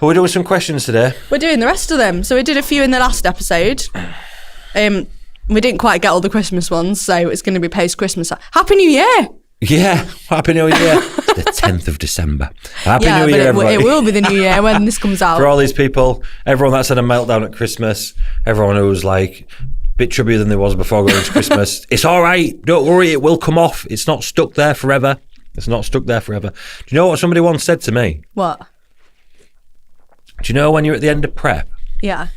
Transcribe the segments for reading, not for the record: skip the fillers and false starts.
But we're doing some questions today. We're doing the rest of them. So we did a few in the last episode. We didn't quite get all the Christmas ones, so it's going to be post-Christmas. Happy New Year! Yeah, Happy New Year. It's the 10th of December. Happy New Year, everybody. It will be the New Year when this comes out. For all these people, everyone that's had a meltdown at Christmas, everyone who's like a bit chubbier than they was before going to Christmas, it's all right. Don't worry, it will come off. It's not stuck there forever. It's not stuck there forever. Do you know what somebody once said to me? What? Do you know when you're at the end of prep? Yeah.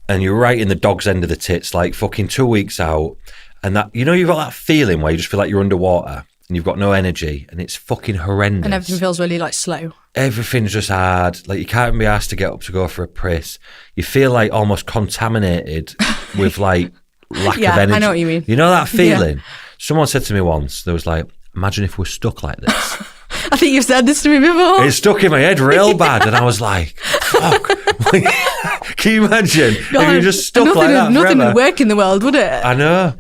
And you're right in the dog's end of the tits, like fucking 2 weeks out, and that, you know, you've got that feeling where you just feel like you're underwater and you've got no energy, and it's fucking horrendous. And everything feels really like slow. Everything's just hard. Like you can't be asked to get up to go for a piss. You feel like almost contaminated with like lack of energy. I know what you mean. You know that feeling? Yeah. Someone said to me once, there was like, imagine if we're stuck like this. I think you've said this to me before. It stuck in my head real bad, and I was like, fuck. Can you imagine if you're just stuck like that Nothing forever? would work in the world, would it? I know.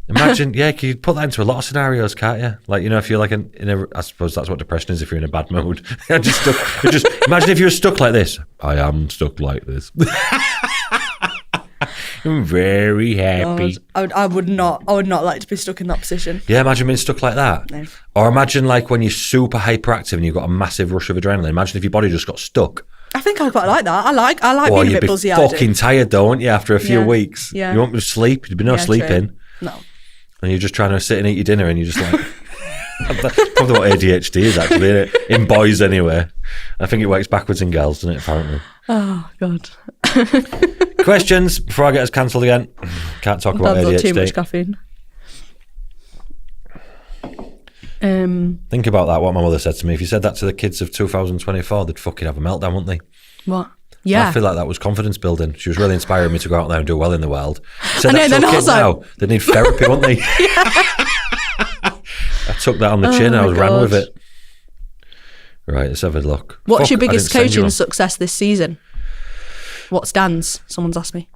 Imagine, yeah, you put that into a lot of scenarios, can't you? Like, you know, if you're like I suppose that's what depression is if you're in a bad mood. Imagine if you were stuck like this. I am stuck like this. I'm very happy. I would not like to be stuck in that position. Yeah, imagine being stuck like that. No. Or imagine like when you're super hyperactive and you've got a massive rush of adrenaline. Imagine if your body just got stuck. I think I quite like that. I like being a bit buzzy. You'd be fucking tired though, wouldn't you, after a few weeks? Yeah. You won't be sleep. There'd be no sleeping. True. No. And you're just trying to sit and eat your dinner and you're just like... That's probably what ADHD is actually, isn't it? In boys anyway. I think it works backwards in girls, doesn't it, apparently? Oh, God. Questions before I get us cancelled again. Can't talk about ADHD. Too much caffeine. Think about that, what my mother said to me. If you said that to the kids of 2024, they'd fucking have a meltdown, wouldn't they? What? Yeah. I feel like that was confidence building. She was really inspiring me to go out there and do well in the world. Said I know, that to kids now. They need therapy, wouldn't they? I took that on the chin. I ran with it. Right, let's have a look. What's your biggest coaching success this season? What's Dan's? Someone's asked me.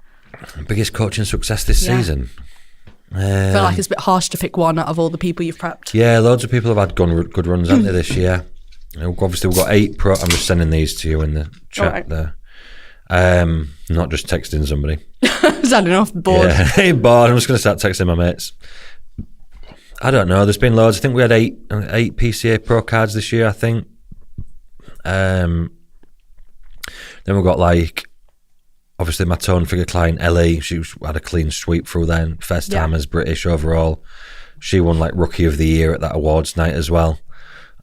Biggest coaching success this season? I feel like it's a bit harsh to pick one out of all the people you've prepped. Yeah, loads of people have had good runs, haven't they, this year? Obviously, we've got 8 pro. I'm just sending these to you in the chat there. Not just texting somebody. Sounding off the board. Yeah, hey, bored. I'm just going to start texting my mates. I don't know. There's been loads. I think we had 8 PCA Pro cards this year, I think. Then we've got like, obviously my tone figure client Ellie. She had a clean sweep through then. First time as British overall. She won like Rookie of the Year at that awards night as well.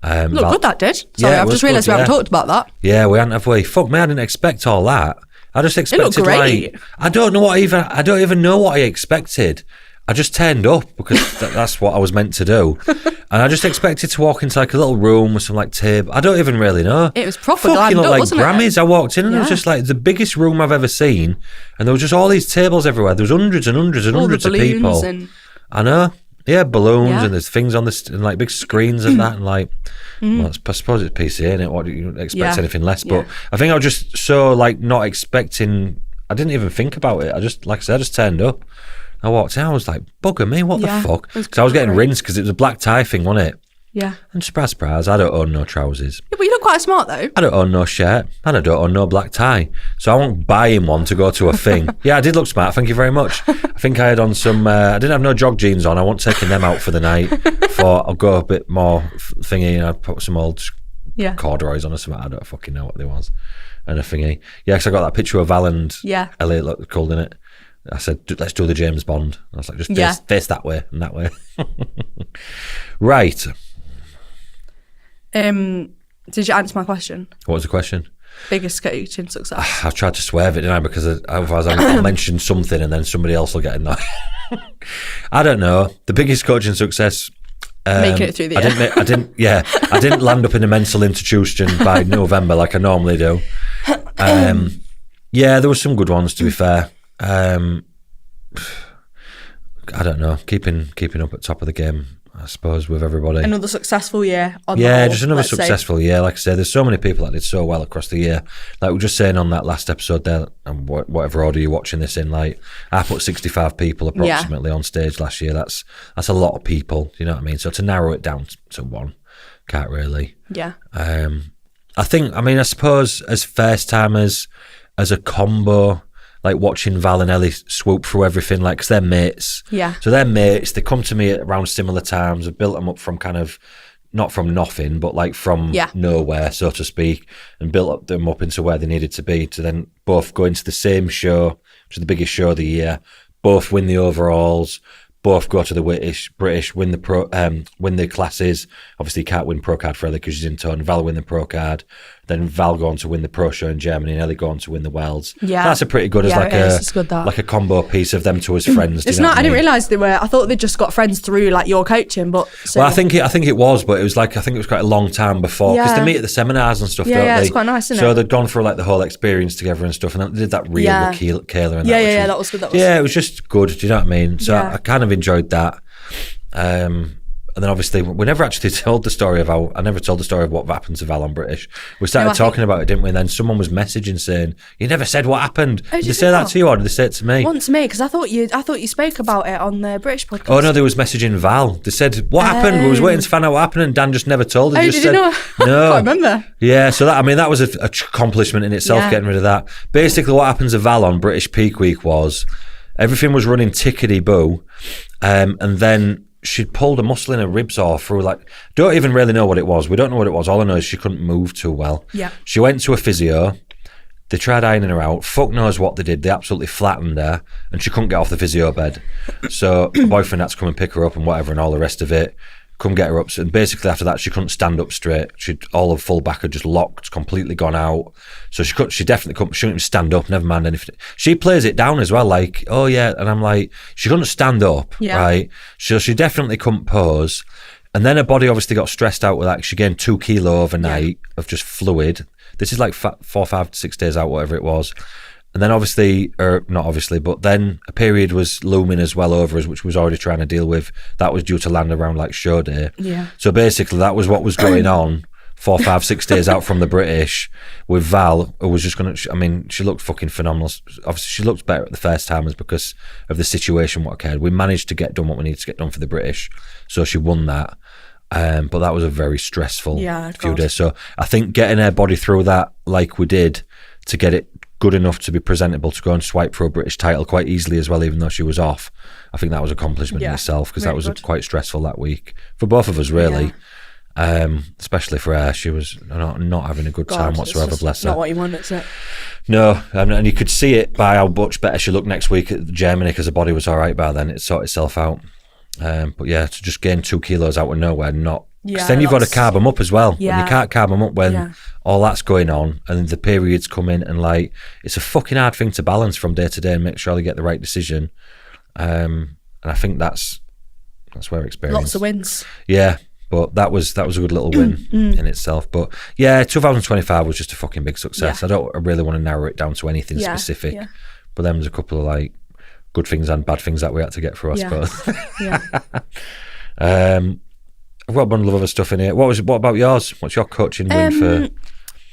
Look good that did. Sorry, I've just realised we haven't talked about that. Yeah, we haven't, have we? Fuck me, I didn't expect all that. I just expected great. like I don't even know what I expected. I just turned up because that's what I was meant to do. And I just expected to walk into like a little room with some like table. I don't even really know. It was proper fucking glammed up, like wasn't Grammys. it? I walked in and it was just like the biggest room I've ever seen. And there was just all these tables everywhere. There was hundreds and hundreds and hundreds of people. I know. Yeah, balloons and there's things on this and like big screens and that and like well, I suppose it's PC, innit? What do you expect anything less? But I think I was just so like not expecting. I didn't even think about it. I just, like I said, I just turned up. I walked in, I was like, bugger me, what the fuck? Because I was getting rinsed because it was a black tie thing, wasn't it? Yeah. And surprise, I don't own no trousers. Yeah, but you look quite smart though. I don't own no shirt and I don't own no black tie. So I won't buy him one to go to a thing. Yeah, I did look smart, thank you very much. I think I had on some, I didn't have no jog jeans on. I wasn't taking them out for the night. Thought I'll go a bit more thingy and I'd put some old corduroys on or something. I don't fucking know what they was. And a thingy. Yeah, because I got that picture of Val and Elliot looked cool in it. I said, let's do the James Bond. I was like, just face that way and that way. Right. Did you answer my question? What was the question? Biggest coaching success. I've tried to swerve it, didn't I? Because otherwise I'll mention something and then somebody else will get in there. I don't know. The biggest coaching success... making it through the year. I didn't land up in a mental institution by November like I normally do. Yeah, there were some good ones, to be fair. I don't know. Keeping up at top of the game, I suppose, with everybody. Another successful year. Just another successful year. Like I said, there's so many people that did so well across the year. Like we were just saying on that last episode there, and whatever order you're watching this in, like I put 65 people approximately on stage last year. That's a lot of people. You know what I mean? So to narrow it down to one, can't really. Yeah. I suppose as first timers, as a combo, like watching Val and Ellie swoop through everything, like, because they're mates. Yeah. So they're mates. They come to me at around similar times. I've built them up from kind of, not from nothing, but like from nowhere, so to speak, and built them up into where they needed to be to then both go into the same show, which is the biggest show of the year, both win the overalls, both go to the British, win the classes. Obviously, you can't win pro card for Ellie because she's in tone. Val win the pro card. Then Val go on to win the pro show in Germany, and Ellie go on to win the Worlds. Yeah, that's a pretty good like a combo piece of them two as friends. It's not. I didn't realise they were. I thought they just got friends through like your coaching, but well, I think it was, but it was like I think it was quite a long time before because they meet at the seminars and stuff. Don't they? It's quite nice, isn't it? So they'd gone through like the whole experience together and stuff, and they did that reel with Kayla and that was good. It was just good. Do you know what I mean? So I kind of enjoyed that. And then obviously we never actually told the story of I never told the story of what happened to Val on British. We started talking about it, didn't we? And then someone was messaging saying, "You never said what happened." Did they say that to you or did they say it to me? Once to me, because I thought you spoke about it on the British podcast. Oh no, they was messaging Val. They said, "What happened?" We was waiting to find out what happened, and Dan just never told us. Did you know? No, I can't remember. Yeah, so that was a accomplishment in itself, getting rid of that. Basically, what happened to Val on British Peak Week was everything was running tickety-boo, and then she'd pulled a muscle in her ribs or through, like, don't even really know what it was. We don't know what it was. All I know is she couldn't move too well. Yeah. She went to a physio. They tried ironing her out. Fuck knows what they did. They absolutely flattened her and she couldn't get off the physio bed. So her boyfriend had to come and pick her up and whatever and all the rest of it. Come get her up. And basically after that, she couldn't stand up straight. All her full back had just locked, completely gone out. So she definitely couldn't, she couldn't even stand up, never mind anything. She plays it down as well, like, oh yeah. And I'm like, she couldn't stand up, right? So she definitely couldn't pose. And then her body obviously got stressed out with that. She gained 2 kilo overnight of just fluid. This is like 4, 5, 6 days out, whatever it was. And then obviously, or not obviously, but then a period was looming as well over us, which was already trying to deal with. That was due to land around like show day. Yeah. So basically that was what was going on 4, 5, 6 days out from the British with Val, who was just going to, I mean, she looked fucking phenomenal. Obviously she looked better at the first timers because of the situation, what occurred. We managed to get done what we needed to get done for the British. So she won that. But that was a very stressful few days. So I think getting her body through that like we did to get it good enough to be presentable to go and swipe for a British title quite easily as well, even though she was off. I think that was an accomplishment in itself because that was quite stressful that week for both of us, really. Especially for her, she was not having a good time whatsoever. Bless her. Not what you want, is it? No, and you could see it by how much better she looked next week at Germany because her body was all right by then. It sorted itself out. But yeah, to just gain 2 kilos out of nowhere, because then you've got to carb them up as well. Yeah. And you can't carb them up when all that's going on and the periods come in, and like it's a fucking hard thing to balance from day to day and make sure you get the right decision. And I think that's where experience. Lots of wins. Yeah, but that was a good little win in itself. But yeah, 2025 was just a fucking big success. I really want to narrow it down to anything specific. Yeah. But then there's a couple of like good things and bad things that we had to get through, I suppose. I've got a bundle of other stuff in here. What about yours? What's your coaching win for?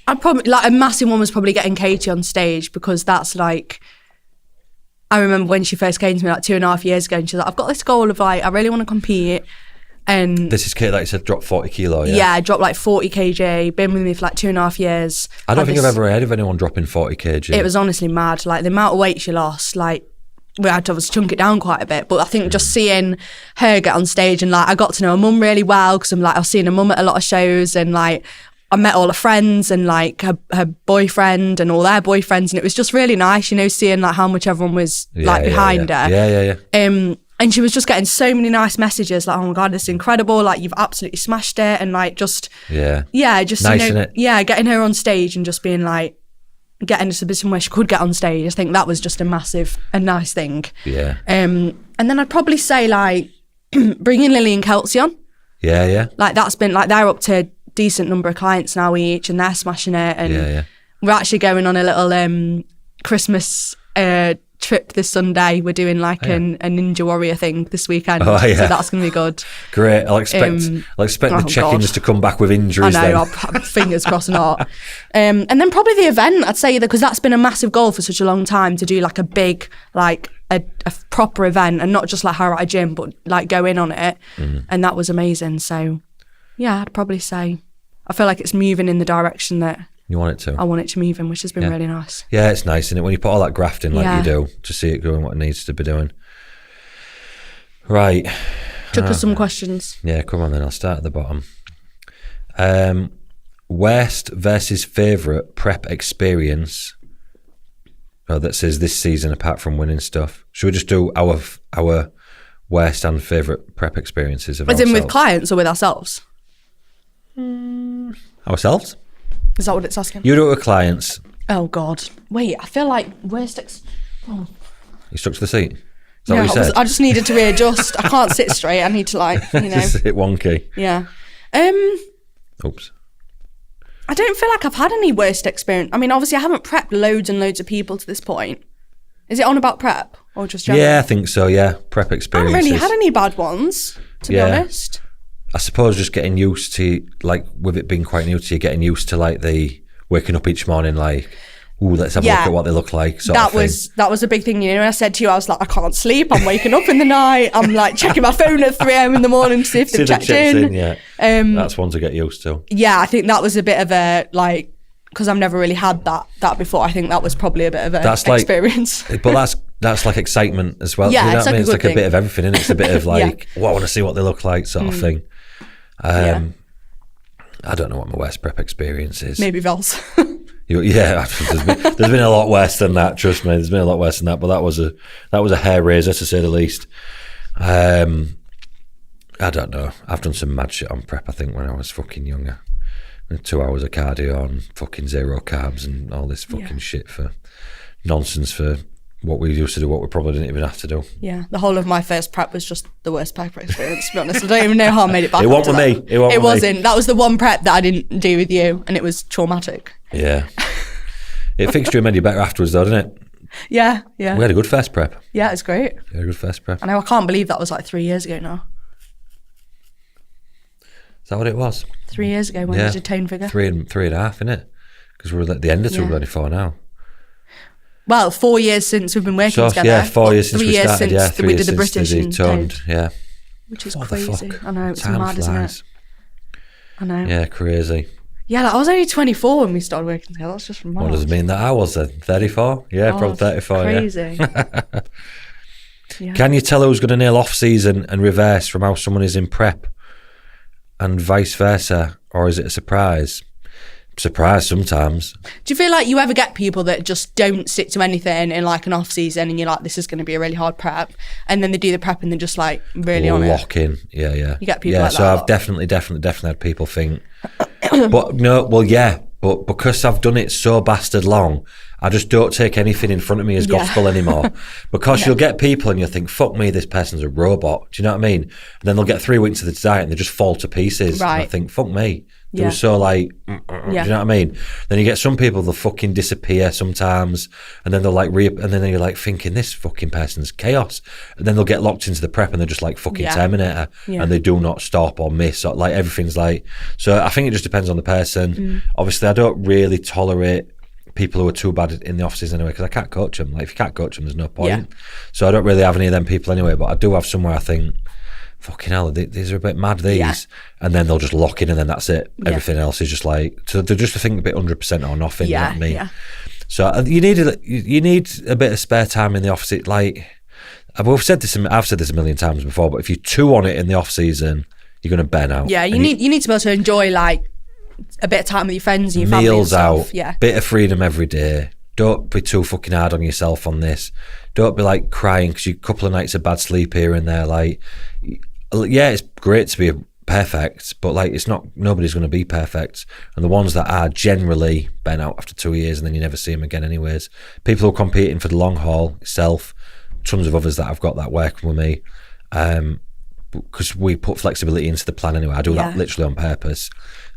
I'd probably, like, a massive one was probably getting Katie on stage, because that's like, I remember when she first came to me like 2.5 years ago, and she's like, I've got this goal of like, I really want to compete. And this is Kate, like you said, dropped 40 kilo, yeah, I dropped like 40 kg, been with me for like 2.5 years. I don't think I've ever heard of anyone dropping 40 kg. It was honestly mad, like the amount of weight she lost, like, we had to obviously chunk it down quite a bit, but I think just seeing her get on stage, and like I got to know her mum really well, because I'm like, I was seeing her mum at a lot of shows, and like I met all her friends and like her boyfriend and all their boyfriends, and it was just really nice, you know, seeing like how much everyone was behind her. Yeah. And she was just getting so many nice messages, like, oh my God, this is incredible, like you've absolutely smashed it, and like just just nice, you know, innit? Getting her on stage and just being like, getting into a position where she could get on stage. I think that was just a nice thing. Yeah. And then I'd probably say like bringing Lily and Kelsey on. Yeah. Like that's been like, they're up to a decent number of clients now each, and they're smashing it. And we're actually going on a little Christmas trip this Sunday. We're doing like a Ninja Warrior thing this weekend. So that's going to be good. Great. I'll expect the check-ins to come back with injuries. I know, fingers crossed not. And then probably the event, I'd say, that because that's been a massive goal for such a long time, to do like a big, like a proper event, and not just like her at a gym, but like go in on it. And that was amazing. So yeah, I'd probably say I feel like it's moving in the direction that You want it to. I want it to move in, which has been really nice. Yeah, it's nice, isn't it? When you put all that graft in like you do, to see it doing what it needs to be doing. Right. Took us some questions. Yeah, come on then. I'll start at the bottom. Worst versus favourite prep experience. Oh, that says this season apart from winning stuff. Should we just do our worst and favourite prep experiences of As ourselves? in with clients or with ourselves? Ourselves? Is that what it's asking? You do it with clients. Oh, God. Wait, I feel like worst... You stuck to the seat? Is that what you said? I just needed to readjust. I can't sit straight. I need to Sit wonky. Yeah. Oops. I don't feel like I've had any worst experience. I mean, obviously, I haven't prepped loads and loads of people to this point. Is it on about prep or just general? Yeah, I think so, yeah. Prep I experiences. haven't really had any bad ones, to be honest. I suppose just getting used to, like, with it being quite new to you, getting used to, like, the waking up each morning, like, ooh, let's have a look at what they look like. That was a big thing, you know. I said to you, I was like, I can't sleep. I'm waking up in the night. I'm like checking my phone at 3 a.m. in the morning to see if they've checked in. Yeah, that's one to get used to. Yeah, I think that was a bit of a like, because I've never really had that before. I think that was probably a bit of a experience. But that's like excitement as well. Yeah, you know what I mean? It's like thing. a bit of everything, and it's a bit of like, well, I want to see what they look like, sort of thing. I don't know what my worst prep experience is. Maybe Val's. Yeah, there's been a lot worse than that. Trust me, there's been a lot worse than that. But that was a hair raiser, to say the least. I don't know. I've done some mad shit on prep. I think when I was fucking younger, 2 hours of cardio and fucking 0 carbs and all this fucking shit for nonsense for what we used to do, what we probably didn't even have to do. Yeah, the whole of my first prep was just the worst prep experience, to be honest. I don't even know how I made it back. It wasn't me. It wasn't. That was the one prep that I didn't do with you, and it was traumatic. Yeah. It fixed you and made you better afterwards, though, didn't it? Yeah. We had a good first prep. Yeah, it's great. We had a good first prep. I know, I can't believe that was like 3 years ago now. Is that what it was? 3 years ago, when did you tone figure? Three and a half, innit? Because we're at the end of 2024 now. Well, 4 years since we've been working together. Yeah, 4 years since we started. Yeah, 3 we years did the since British they and toned. Yeah. Which is What the crazy. fuck? I know, it's Time mad, isn't flies. it? I know. Yeah, crazy. Yeah, like I was only 24 when we started working together. That's just mad. What does it mean that I was then? 34? Yeah, probably 34. Crazy. Yeah. Can you tell who's going to nail off season and reverse from how someone is in prep, and vice versa, or is it a surprise? Surprise sometimes. Do you feel like you ever get people that just don't stick to anything in like an off season, and you're like, this is going to be a really hard prep, and then they do the prep and they're just like really on it? Lock in. Yeah. You get people like that. So I've definitely had people think, but because I've done it so bastard long, I just don't take anything in front of me as gospel anymore. Because you'll get people and you'll think, fuck me, this person's a robot. Do you know what I mean? And then they'll get 3 weeks of the diet and they just fall to pieces. Right. And I think, fuck me. They were so like, do you know what I mean? Then you get some people, they'll fucking disappear sometimes, and then they'll like and then you're like thinking, this fucking person's chaos. And then they'll get locked into the prep and they're just like fucking Terminator, and they do not stop or miss, or like everything's like. So I think it just depends on the person. Obviously, I don't really tolerate people who are too bad in the offices anyway, because I can't coach them. Like if you can't coach them, there's no point. So I don't really have any of them people anyway, but I do have some where I think, fucking hell, these are a bit mad, these. And then they'll just lock in and then that's it. Everything else is just like, so they're just, I think, a bit 100% or nothing, you know what I mean? So you need a bit of spare time in the office. I've said this a million times before, but if you're too on it in the off season, you're going to burn out. Yeah, you need to be able to enjoy like a bit of time with your friends and your family meals and stuff. out, bit of freedom every day. Don't be too fucking hard on yourself on this. Don't be like crying because you a couple of nights of bad sleep here and there. Like, yeah, it's great to be perfect, but like nobody's going to be perfect. And the ones that are generally burn out after 2 years and then you never see them again anyways. People who are competing for the long haul, itself, tons of others that I've got that working with me, because we put flexibility into the plan anyway. I do that literally on purpose.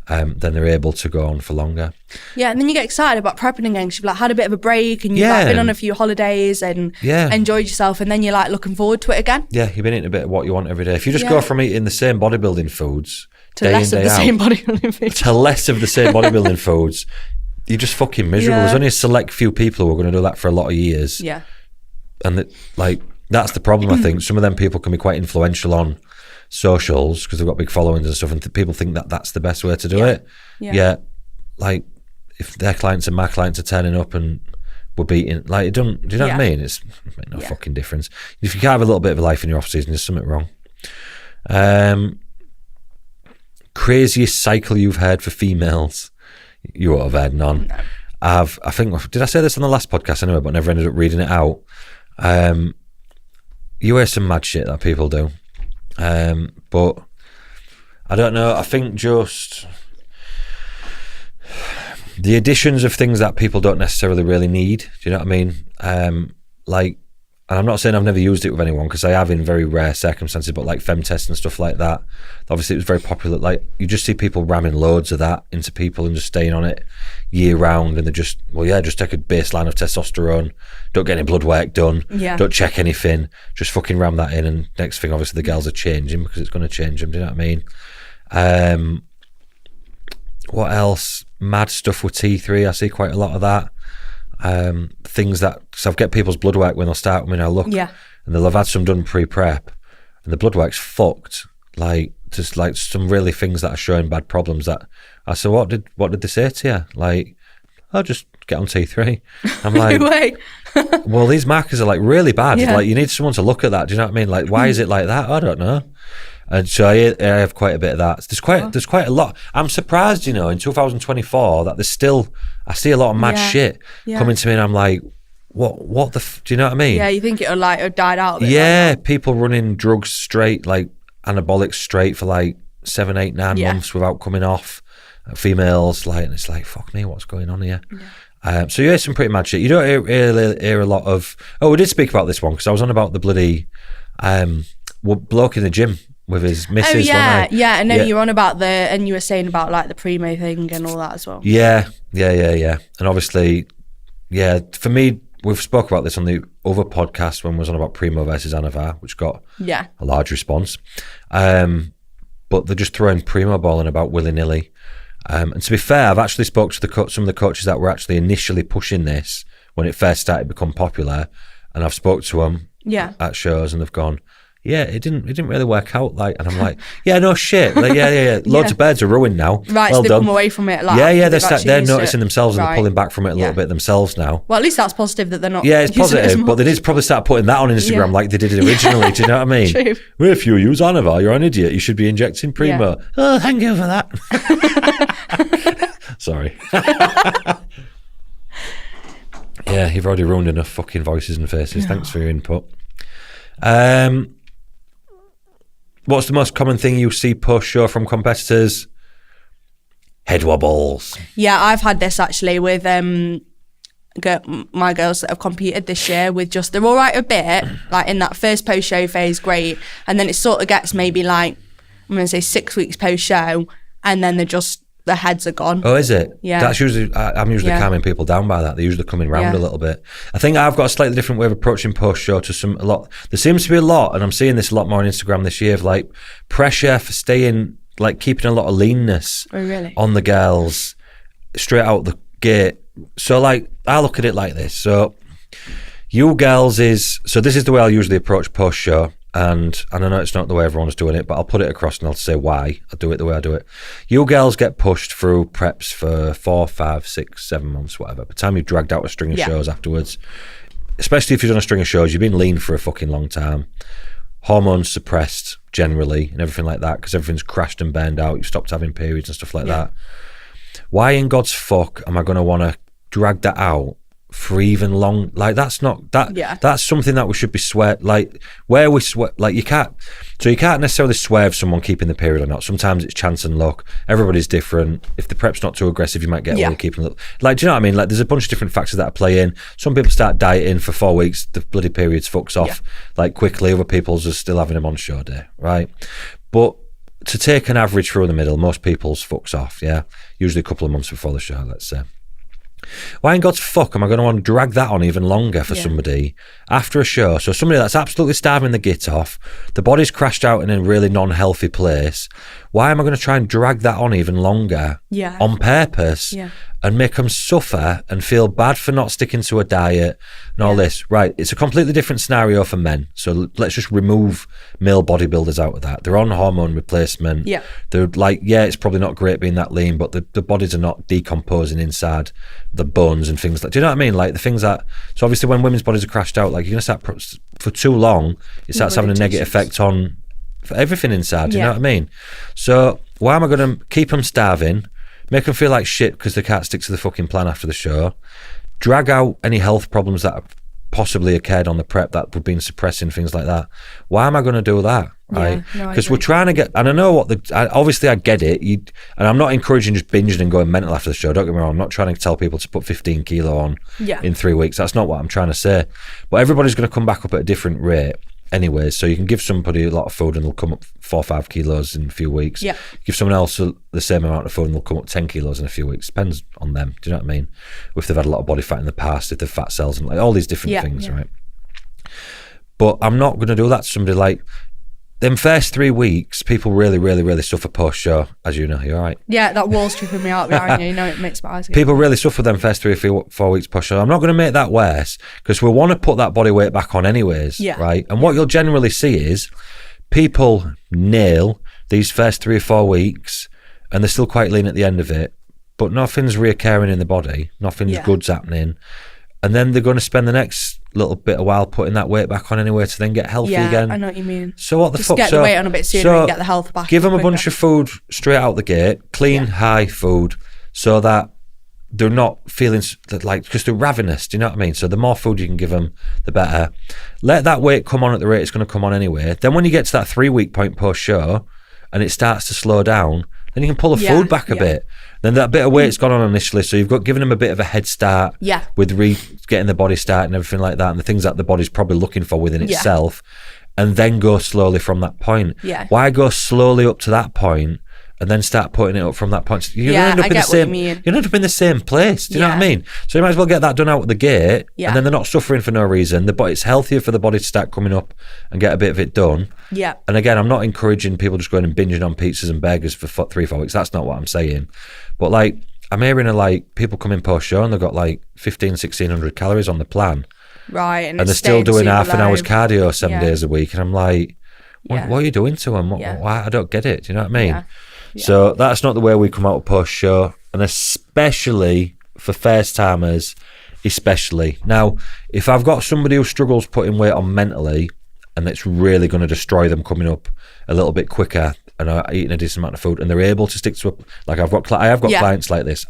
Then they're able to go on for longer. Yeah, and then you get excited about prepping again because you've like had a bit of a break and you've like been on a few holidays and enjoyed yourself, and then you're like looking forward to it again. Yeah, you've been eating a bit of what you want every day. If you just go from eating the same bodybuilding foods to less of the same bodybuilding foods, to less of the same bodybuilding foods, you're just fucking miserable. There's only a select few people who are going to do that for a lot of years. Yeah, and that's the problem. I think some of them people can be quite influential on socials because they've got big followings and stuff, and people think that that's the best way to do it. Yeah. Like if their clients and my clients are turning up and we're beating, like it don't. Do you know what I mean? It's make no fucking difference. If you can't have a little bit of a life in your off season, there's something wrong. Craziest cycle you've heard for females? You won't have heard none. No. I think, did I say this on the last podcast anyway, but never ended up reading it out. You hear some mad shit that people do. But I don't know. I think just the additions of things that people don't necessarily really need. Do you know what I mean? Like, and I'm not saying I've never used it with anyone because I have in very rare circumstances, but like femtest and stuff like that. Obviously, it was very popular. Like, you just see people ramming loads of that into people and just staying on it year round. And they're just, just take a baseline of testosterone. Don't get any blood work done. Yeah. Don't check anything. Just fucking ram that in. And next thing, obviously, the girls are changing because it's going to change them. Do you know what I mean? What else? Mad stuff with T3. I see quite a lot of that. Things that, so I get people's blood work when they'll start with me now, look, and they'll have had some done pre-prep and the blood work's fucked, like just like some really things that are showing bad problems that I said, what did they say to you? Like, oh, just get on T3. I'm like, No way. well, these markers are like really bad. Like, you need someone to look at that. Do you know what I mean? Like, why is it like that? I don't know. And so I have quite a bit of that. There's quite a lot. I'm surprised, in 2024 that I see a lot of mad shit coming to me, and I'm like, what the? Do you know what I mean? Yeah, you think it'll have died out. Yeah, people running drugs straight, like anabolics straight for like 7, 8, 9 months without coming off. Females, like, and it's like, fuck me, what's going on here? Yeah. So you hear some pretty mad shit. You don't hear a lot of. Oh, we did speak about this one because I was on about the bloody bloke in the gym with his missus. Oh yeah, I know you're on about and you were saying about like the primo thing and all that as well. Yeah. And obviously, for me, we've spoke about this on the other podcast when we was on about primo versus anavar, which got a large response. But they're just throwing primo balling about willy-nilly. And to be fair, I've actually spoke to some of the coaches that were actually initially pushing this when it first started to become popular, and I've spoke to them at shows, and they've gone, it didn't really work out, like, and I'm like, no shit, like, loads of birds are ruined now. Right, well so they've done. come away from it. Like, they're noticing themselves and they're pulling back from it a little bit themselves now. Well, at least that's positive that they're not. Yeah, it's positive, but they did probably start putting that on Instagram like they did it originally. Do you know what I mean? True. Well, if you use Anavar, you're an idiot. You should be injecting Primo. Oh, thank you for that. Sorry. You've already ruined enough fucking voices and faces. Thanks for your input. What's the most common thing you see post-show from competitors? Head wobbles. Yeah, I've had this actually with my girls that have competed this year with just, they're all right a bit, like in that first post-show phase, great. And then it sort of gets maybe like, I'm going to say 6 weeks post-show, and then their heads are gone. Oh, is it? Yeah. That's usually, I'm usually calming people down by that. They're usually coming round a little bit. I think I've got a slightly different way of approaching post-show to a lot. There seems to be a lot, and I'm seeing this a lot more on Instagram this year, of like pressure for staying, like keeping a lot of leanness on the girls straight out the gate. So like, I look at it like this. So you girls this is the way I'll usually approach post-show. And I know it's not the way everyone's doing it, but I'll put it across and I'll say why I do it the way I do it. You girls get pushed through preps for 4, 5, 6, 7 months, whatever. By the time you've dragged out a string of shows afterwards, especially if you've done a string of shows, you've been lean for a fucking long time. Hormones suppressed generally and everything like that because everything's crashed and burned out. You've stopped having periods and stuff like that. Why in God's fuck am I going to want to drag that out for even long? Like, that's not that. That's something that we should be like where we like you can't necessarily swerve someone keeping the period or not. Sometimes it's chance and luck. Everybody's different. If the prep's not too aggressive, you might get away keeping it. Like, do you know what I mean? Like, there's a bunch of different factors that play in. Some people start dieting for 4 weeks, the bloody periods fucks off like quickly. Other people's are still having them on show day, right? But to take an average through the middle, most people's fucks off, usually a couple of months before the show, let's say. Why in God's fuck am I going to want to drag that on even longer for somebody after a show? So somebody that's absolutely starving the git off, the body's crashed out in a really non-healthy place. Why am I going to try and drag that on even longer on purpose and make them suffer and feel bad for not sticking to a diet and all this? Right, it's a completely different scenario for men. So let's just remove male bodybuilders out of that. They're on hormone replacement. They're like, it's probably not great being that lean, but the bodies are not decomposing inside the bones and things like, do you know what I mean? Like the things that, so obviously when women's bodies are crashed out, like you're going to start, for too long, it starts having a negative effect on for everything inside, do you know what I mean? So why am I going to keep them starving, make them feel like shit because they can't stick to the fucking plan after the show, drag out any health problems that have possibly occurred on the prep that would be suppressing things like that? Why am I going to do that? Right? Because we're trying to get, and I know what obviously I get it, and I'm not encouraging just binging and going mental after the show, don't get me wrong, I'm not trying to tell people to put 15 kilo on in 3 weeks, that's not what I'm trying to say, but everybody's going to come back up at a different rate anyways. So you can give somebody a lot of food and they'll come up 4 or 5 kilos in a few weeks. Give someone else the same amount of food and they'll come up 10 kilos in a few weeks. Depends on them, do you know what I mean? If they've had a lot of body fat in the past, if they've fat cells and like all these different things, right? But I'm not going to do that to somebody. Like them first 3 weeks, people really, really, really suffer post-show, as you know. You're right. Yeah, that wall's tripping me out behind you. You know, it makes my eyes go. People really suffer them first 3 or 4 weeks post-show. I'm not going to make that worse because we want to put that body weight back on anyways, right? And what you'll generally see is people nail these first 3 or 4 weeks and they're still quite lean at the end of it, but nothing's reoccurring in the body. Nothing's good's happening. And then they're going to spend the next little bit of while putting that weight back on anyway to then get healthy again. I know what you mean. So what the Just fuck? get the weight on a bit sooner and get the health back. Give them a bunch of food straight out the gate, clean, high food, so that they're not feeling like, because they're ravenous, do you know what I mean? So the more food you can give them, the better. Let that weight come on at the rate it's going to come on anyway. Then when you get to that 3 week point post-show and it starts to slow down, then you can pull the food back a bit. Then that bit of weight's gone on initially, so you've got given them a bit of a head start with getting the body started and everything like that, and the things that the body's probably looking for within itself, and then go slowly from that point. Why go slowly up to that point and then start putting it up from that point? You're gonna end up in the same. You're gonna end up in the same place. Do you know what I mean? So you might as well get that done out at the gate, and then they're not suffering for no reason. It's healthier for the body to start coming up and get a bit of it done. And again, I'm not encouraging people just going and binging on pizzas and burgers for 3 or 4 weeks. That's not what I'm saying. But like, I'm hearing of like people coming post show and they've got like 1,600 calories on the plan, right? And they're still doing half an hour's cardio 7 days a week, and I'm like, what are you doing to them? Why? I don't get it. Do you know what I mean? So that's not the way we come out of post show, and especially for first timers, especially. Now, if I've got somebody who struggles putting weight on mentally, and it's really going to destroy them coming up a little bit quicker and are eating a decent amount of food, and they're able to stick to I have got clients like this.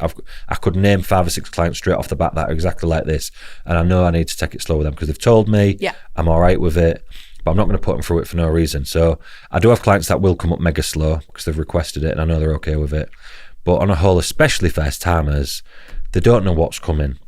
I could name 5 or 6 clients straight off the bat that are exactly like this, and I know I need to take it slow with them because they've told me I'm all right with it, but I'm not going to put them through it for no reason. So I do have clients that will come up mega slow because they've requested it and I know they're okay with it. But on a whole, especially first timers, they don't know what's coming.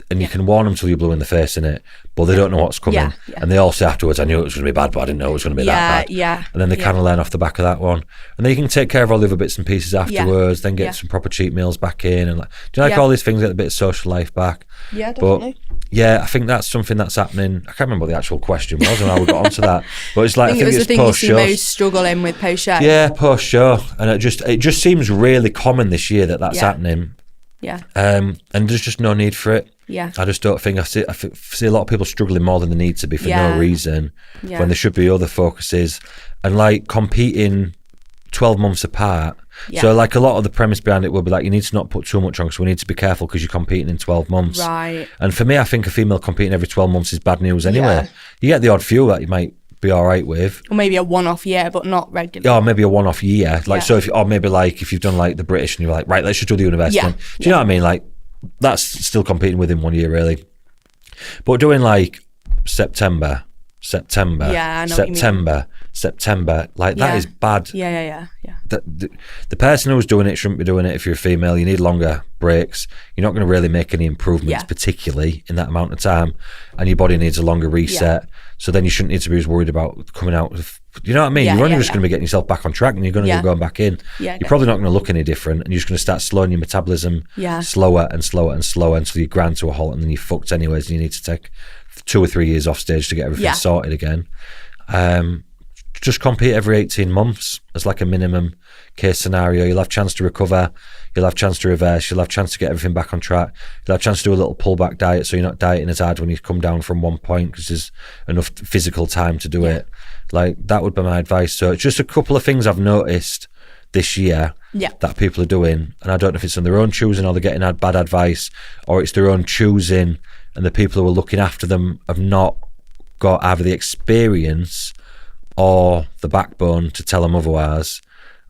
And you can warn them till you're blue in the face in it, but they don't know what's coming. And they all say afterwards, I knew it was going to be bad, but I didn't know it was going to be that bad. And then they kind of learn off the back of that one. And then you can take care of all the other bits and pieces afterwards, then get some proper cheat meals back in. And do you like all these things, get a bit of social life back? Yeah, definitely. But I think that's something that's happening. I can't remember what the actual question was and how we got onto that. But it's like, I think it was the thing you see most struggling with post-show. Yeah, post-show. And it just seems really common this year that's happening. And there's just no need for it. I just don't think I see a lot of people struggling more than they need to be for no reason when there should be other focuses, and like competing 12 months apart. So like a lot of the premise behind it will be like, you need to not put too much on because we need to be careful because you're competing in 12 months. And for me, I think a female competing every 12 months is bad news anyway. You get the odd few that you might be all right with, or maybe a one-off year but not regular, or maybe a one-off year, like so or maybe like if you've done like the British and you're like, right, let's just do the university one. Do you know what I mean? Like that's still competing within 1 year really. But doing like September, like that is bad. The person who's doing it shouldn't be doing it. If you're a female, you need longer breaks. You're not going to really make any improvements particularly in that amount of time, and your body needs a longer reset. So then you shouldn't need to be as worried about coming out with you know what I mean? Yeah, You're only yeah, just going to be getting yourself back on track, and you're going to be going back in. Yeah, you're probably not going to look any different, and you're just going to start slowing your metabolism slower and slower and slower until you grind to a halt, and then you're fucked anyways, and you need to take 2 or 3 years off stage to get everything sorted again. Just compete every 18 months as like a minimum case scenario. You'll have chance to recover, you'll have chance to reverse, you'll have chance to get everything back on track, you'll have chance to do a little pullback diet so you're not dieting as hard when you come down from one point, because there's enough physical time to do it. Like, that would be my advice. So it's just a couple of things I've noticed this year that people are doing, and I don't know if it's on their own choosing or they're getting bad advice, or it's their own choosing and the people who are looking after them have not got either the experience or the backbone to tell them otherwise.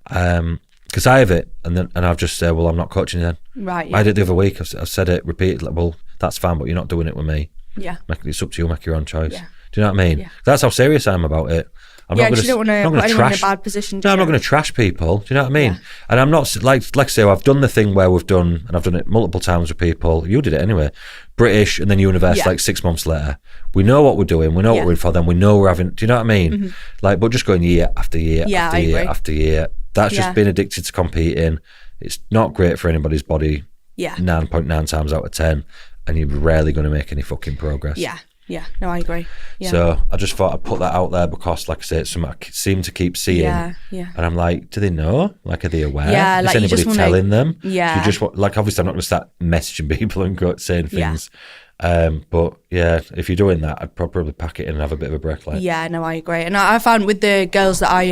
Because I have it, and I've just said, well, I'm not coaching you then. Right. I did it the other week. I've said it repeatedly. Well, that's fine, but you're not doing it with me. Yeah. It's up to you. Make your own choice. Yeah. Do you know what I mean? Yeah. That's how serious I am about it. I'm not you don't want to put anyone in a bad position. I'm not going to trash people. Do you know what I mean? And I'm not like I say, I've done the thing where we've done, and I've done it multiple times with people. You did it anyway. British and then Universe, like 6 months later. We know what we're doing. We know what we're in for. Then we know we're having. Do you know what I mean? Mm-hmm. Like, but just going year after year after year after year. That's just being addicted to competing. It's not great for anybody's body. 9.9 times out of 10, and you're rarely going to make any fucking progress. Yeah, no, I agree. Yeah. So I just thought I'd put that out there because, like I say, it's something I seem to keep seeing. And I'm like, do they know? Like, are they aware? Yeah, Is like, anybody telling them? Yeah. You just want, like, obviously I'm not going to start messaging people and saying things. But yeah, if you're doing that, I'd probably pack it in and have a bit of a break. Like. Yeah, no, I agree. And I found with the girls that I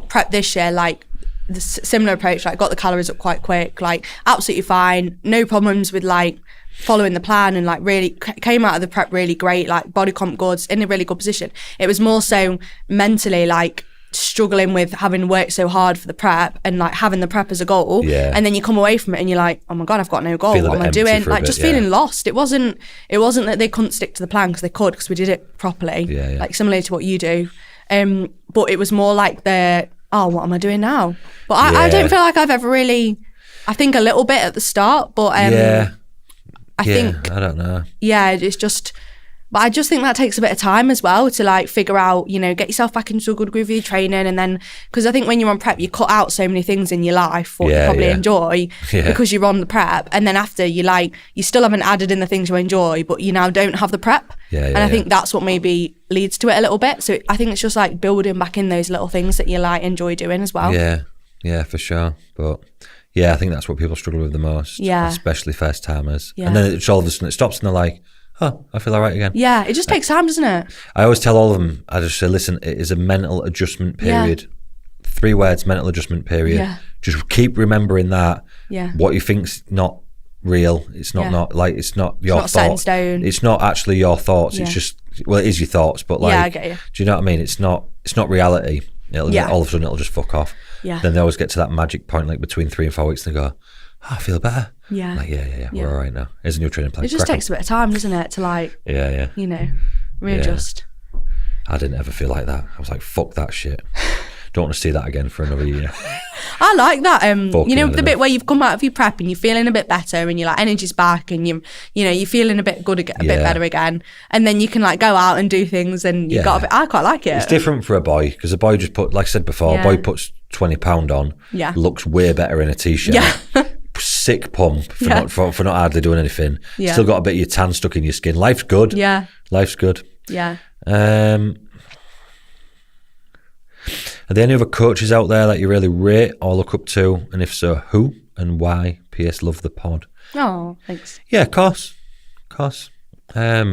prepped this year, like, the similar approach, like, got the calories up quite quick, like, absolutely fine, no problems with, like, following the plan, and like really came out of the prep really great, like body comp goods, in a really good position. It was more so mentally, like, struggling with having worked so hard for the prep and like having the prep as a goal, and then you come away from it and you're like, oh my god, I've got no goal, what am I doing? Like, just feeling lost. It wasn't that they couldn't stick to the plan, because they could, because we did it properly, like similar to what you do, but it was more like what am I doing now? But I don't feel like I've ever really, I think a little bit at the start, but I think, I don't know. Yeah, it's just, but I just think that takes a bit of time as well to like figure out, you know, get yourself back into a good groove of your training. And then, because I think when you're on prep, you cut out so many things in your life what you probably enjoy because you're on the prep. And then after, you still haven't added in the things you enjoy, but you now don't have the prep. And I think that's what maybe leads to it a little bit. So I think it's just like building back in those little things that you like enjoy doing as well. Yeah, for sure. But yeah, I think that's what people struggle with the most, especially first timers. And then it's all of a sudden it stops and they're like, oh, I feel all right again. Yeah, it just takes time, doesn't it? I always tell all of them, I just say, listen, it is a mental adjustment period. 3 words, mental adjustment period. Just keep remembering that. What you think's not real. It's not like, it's not your thoughts. Set in stone. It's not actually your thoughts. It's just, well, it is your thoughts, but like, I get you. Do you know what I mean? It's not reality. All of a sudden it'll just fuck off. Then they always get to that magic point, like between 3 and 4 weeks, and they go, oh, I feel better. Like, we're all right now. Here's a new training plan. It just takes a bit of time, doesn't it, to like, you know, readjust. I didn't ever feel like that. I was like, fuck that shit. Don't want to see that again for another year. I like that. You know, the bit where you've come out of your prep and you're feeling a bit better and you're like, energy's back, and you're feeling a bit good, a bit better again, and then you can like go out and do things, and you got a bit. I quite like it. It's different for a boy, because a boy just put, like I said before, a boy puts £20 on, looks way better in a t-shirt. Sick pump for not hardly doing anything. Still got a bit of your tan stuck in your skin. Life's good. Life's good. Are there any other coaches out there that you really rate or look up to? And if so, who and why? PS, love the pod. Oh, thanks. Yeah, of course. I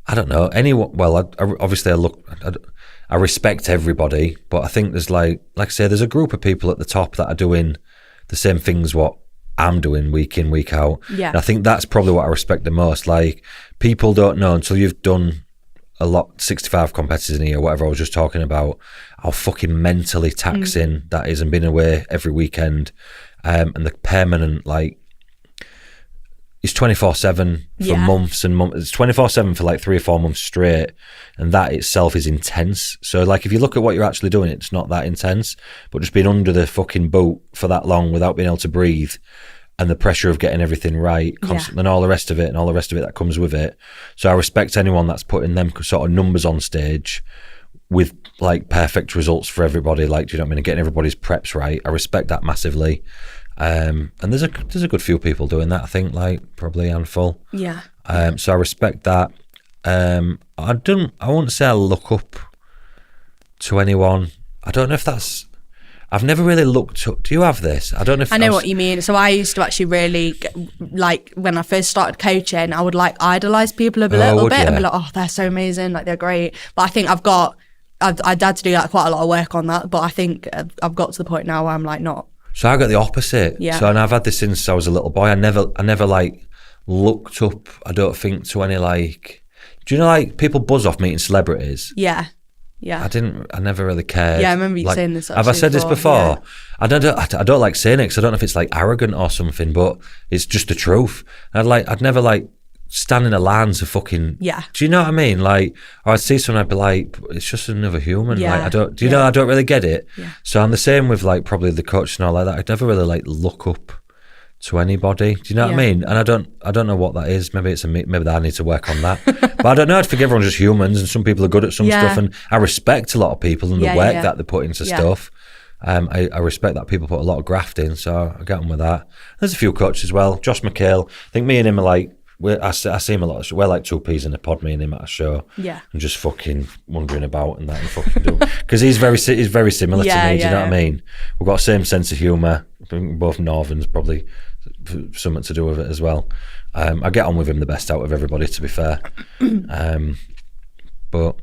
don't know. Anyone, well, obviously I respect everybody, but I think there's like I say, there's a group of people at the top that are doing the same things what I'm doing week in, week out. And I think that's probably what I respect the most. Like, people don't know until you've done a lot, 65 competitors in a year, whatever I was just talking about, how fucking mentally taxing that is, and being away every weekend, and the permanent, like, it's 24/7 for months and months. It's 24/7 for like 3 or 4 months straight, and that itself is intense. So like, if you look at what you're actually doing, it's not that intense, but just being under the fucking boot for that long without being able to breathe, and the pressure of getting everything right constantly, and all the rest of it, that comes with it. So I respect anyone that's putting them sort of numbers on stage with like perfect results for everybody. Like, do you know what I mean? And getting everybody's preps right. I respect that massively. And there's a good few people doing that. I think like probably a handful. Yeah. So I respect that. I wouldn't say I look up to anyone. I don't know if that's. I've never really looked up. Do you have this? I don't know if I know what you mean. So I used to actually really like when I first started coaching, I would like idolize people a little bit and be like, oh, they're so amazing, like they're great. But I think I've had to do like quite a lot of work on that. But I think I've got to the point now where I'm like not. So I got the opposite. Yeah. So and I've had this since I was a little boy. I never like looked up. I don't think to any like. Do you know like people buzz off meeting celebrities? Yeah. Yeah. I never really cared. Yeah, I remember you like, saying this. Have I said this before? Yeah. I don't like saying it because I don't know if it's like arrogant or something, but it's just the truth. I'd never like stand in a line to fucking. Yeah. Do you know what I mean? Like, or I'd see someone, I'd be like, it's just another human. Yeah. Like, do you know? I don't really get it. Yeah. So I'm the same with like probably the coach and all like that. I'd never really like look up to anybody. Do you know what I mean? And I don't know what that is. Maybe it's maybe that I need to work on that. But I don't know. I think everyone's just humans, and some people are good at some stuff. And I respect a lot of people and the work that they put into stuff. I respect that people put a lot of graft in, so I get on with that. There's a few coaches as well. Josh McHale. I think me and him are like. I see him a lot. We're like two peas in a pod, me and him at a show. Yeah. And just fucking wandering about and that and fucking do. Because he's very similar to me. Do you know what I mean? We've got the same sense of humour. I think we're both Northerns, probably something to do with it as well. I get on with him the best out of everybody, to be fair. But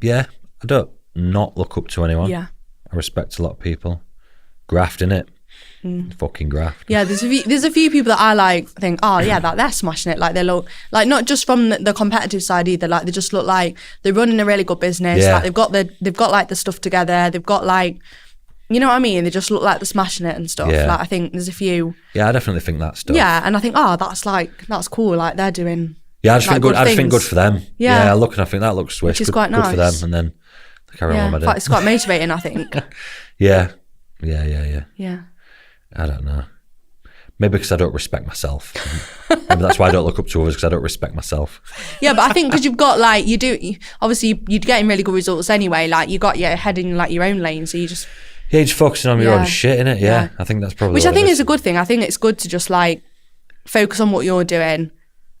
yeah, I don't not look up to anyone. Yeah. I respect a lot of people. Graft, innit? Fucking graft. Yeah, there's a few people that I like think, oh yeah, that they're smashing it. Like they look like not just from the competitive side either. Like they just look like they're running a really good business. Yeah. Like they've got like the stuff together. They've got like, you know what I mean? They just look like they're smashing it and stuff. Yeah. Like I think there's a few. Yeah, I definitely think that stuff. Yeah, and I think that's cool. Like they're doing. Yeah, I just think good. I just think things. good for them. Yeah. I look and I think that looks swish. Which is good, quite nice. Good for them, and then they carry on with Yeah, it. it's quite motivating, I think. Yeah. Yeah. I don't know. Maybe because I don't respect myself. Maybe that's why I don't look up to others, because I don't respect myself. Yeah, but I think because you've got like obviously you're getting really good results anyway. Like you got your head in like your own lane, so you just. Yeah, you're just focusing on your own shit, innit? Yeah, I think that's probably which what I think it is a good thing. I think it's good to just like focus on what you're doing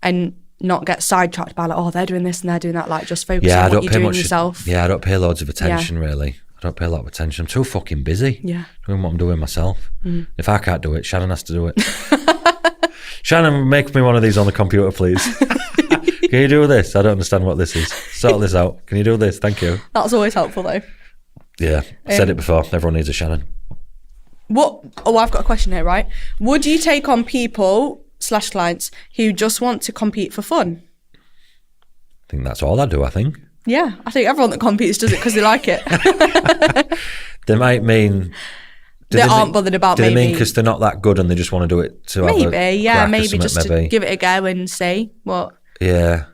and not get sidetracked by like, oh, they're doing this and they're doing that. Like just focus on what you're doing yourself. Yeah, I don't pay loads of attention really. I don't pay a lot of attention. I'm too fucking busy doing what I'm doing myself. If I can't do it, Shannon has to do it. Shannon, make me one of these on the computer, please. Can you do this? I don't understand what this is. Sort this out. Can you do this? Thank you. That's always helpful though. Yeah, I said it before. Everyone needs a Shannon. I've got a question here, right? Would you take on people / clients who just want to compete for fun? I think that's all I do, I think. Yeah, I think everyone that competes does it because they like it. They might mean... They aren't bothered about maybe... Do they mean because they're not that good and they just want to do it to maybe, have a maybe just to give it a go and see what... Yeah.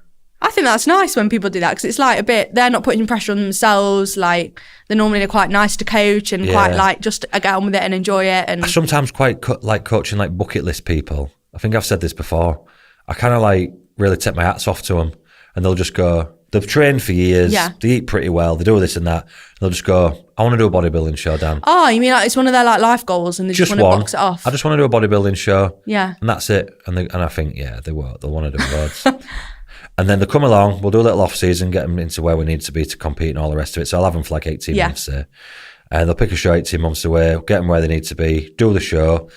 I think that's nice when people do that because it's like a bit... They're not putting pressure on themselves. Like, they're normally quite nice to coach and quite like just get on with it and enjoy it. And I sometimes quite like coaching like bucket list people. I think I've said this before. I kind of like really take my hats off to them and they'll just go... They've trained for years. Yeah. They eat pretty well. They do this and that. They'll just go, I want to do a bodybuilding show, Dan. Oh, you mean like it's one of their like life goals and they just want to box it off? I just want to do a bodybuilding show. Yeah. And that's it. And I think, they will. They'll want to do loads. And then they'll come along. We'll do a little off season, get them into where we need to be to compete and all the rest of it. So I'll have them for like 18 months, say. And they'll pick a show 18 months away, get them where they need to be, do the show.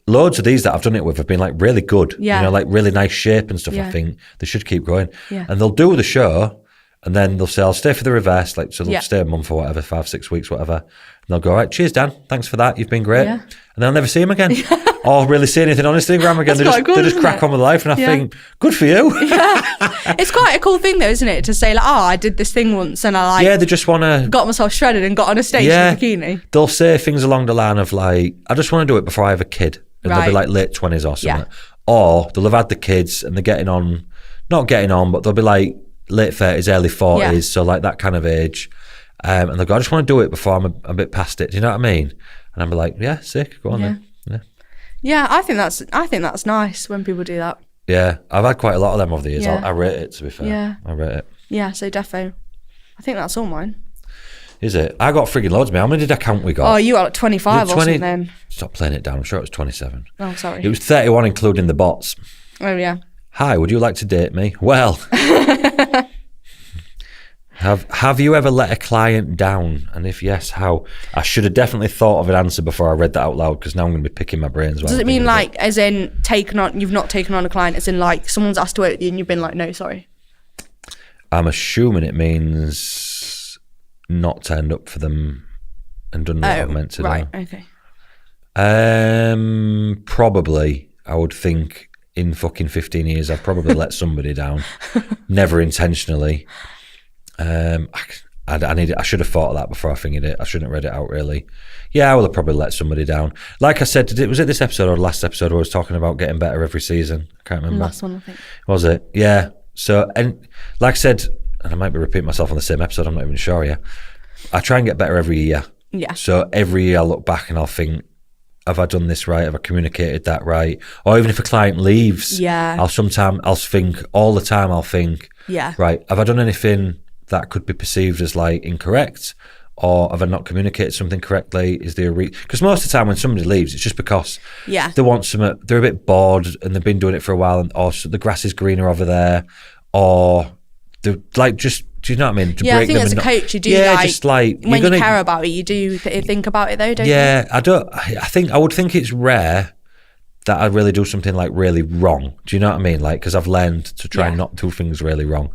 Loads of these that I've done it with have been like really good. Yeah. You know, like really nice shape and stuff. Yeah. I think they should keep going. Yeah. And they'll do the show. And then they'll say, I'll stay for the reverse, like, so they'll stay a month or whatever, 5-6 weeks, whatever. And they'll go, all right, cheers, Dan. Thanks for that. You've been great. Yeah. And they'll never see him again or really see anything on Instagram again. They just crack on with life. And I think, good for you. Yeah. It's quite a cool thing though, isn't it? To say like, I did this thing once and I they just want to... got myself shredded and got on a stage in a bikini. They'll say things along the line of like, I just want to do it before I have a kid. And they'll be like late 20s or something. Yeah. Or they'll have had the kids and they're getting on, not getting on, but they'll be like, late 30s, early 40s, so like that kind of age. And they'll go, I just want to do it before I'm a bit past it. Do you know what I mean? And I'm like, yeah, sick, go on then. Yeah, I think that's nice when people do that. Yeah, I've had quite a lot of them over the years. Yeah. I rate it, to be fair. Yeah. I rate it. Yeah, so defo. I think that's all mine. Is it? I got frigging loads, man. How many did I count we got? Oh, you got like 25 or something. Stop playing it down. I'm sure it was 27. Oh, sorry. It was 31, including the bots. Oh, yeah. Hi, would you like to date me? Well, have you ever let a client down? And if yes, how? I should have definitely thought of an answer before I read that out loud, because now I'm going to be picking my brains. Does it mean like, as in you've not taken on a client, as in like someone's asked to work with you and you've been like, no, sorry? I'm assuming it means not turned up for them and done what I'm meant to do. Right, okay. Probably, I would think in fucking 15 years, I've probably let somebody down. Never intentionally. I should have thought of that before I fingered it. I shouldn't have read it out, really. Yeah, I will have probably let somebody down. Like I said, was it this episode or the last episode where I was talking about getting better every season? I can't remember. Last one, I think. Was it? Yeah. So, and like I said, and I might be repeating myself on the same episode, I'm not even sure yet. I try and get better every year. Yeah. So every year I look back and I'll think, have I done this right? Have I communicated that right? Or even if a client leaves, I'll think all the time, right, have I done anything that could be perceived as like incorrect? Or have I not communicated something correctly? Is there a because most of the time when somebody leaves, it's just because they want something, they're a bit bored and they've been doing it for a while, or the grass is greener over there, or they're like just, do you know what I mean? I think as a coach, you do just like when you care about it, you do think about it though, don't you? I would think it's rare that I really do something like really wrong. Do you know what I mean? Like, because I've learned to try and not do things really wrong.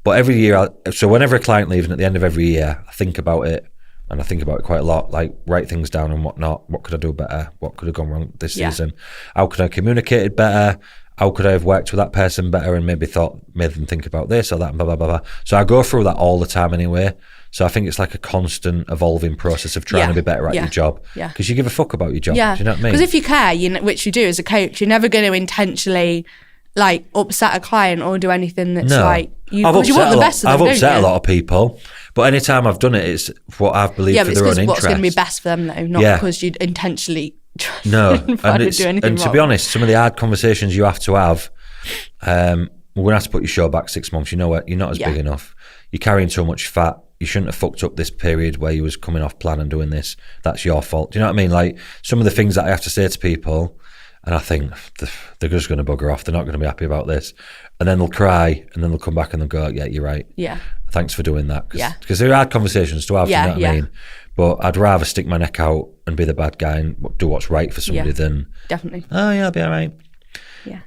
But every year, so whenever a client leaves, and at the end of every year, I think about it, and I think about it quite a lot, like write things down and whatnot. What could I do better? What could have gone wrong this season? How could I have communicated better? How could I have worked with that person better and made them think about this or that, and blah, blah, blah, blah. So I go through that all the time anyway. So I think it's like a constant evolving process of trying to be better at your job. Yeah. Because you give a fuck about your job. Yeah. Do you know what I mean? Because if you care, which you do as a coach, you're never going to intentionally like upset a like or do anything that's like you want the best of them. I've upset a lot of people, but anytime I've done it, it's what I've believed for their own interest. What's going to be best for them though, not because you'd intentionally and to be honest, some of the hard conversations you have to have, we're going to have to put your show back 6 months. You know what? You're not as big enough. You're carrying so much fat. You shouldn't have fucked up this period where you was coming off plan and doing this. That's your fault. Do you know what I mean? Like some of the things that I have to say to people, and I think they're just going to bugger off. They're not going to be happy about this. And then they'll cry and then they'll come back and they'll go, yeah, you're right. Yeah. Thanks for doing that. Because they're hard conversations to have, you know what I mean? But I'd rather stick my neck out and be the bad guy and do what's right for somebody than... Definitely. Oh, yeah, I'll be all right. Yeah.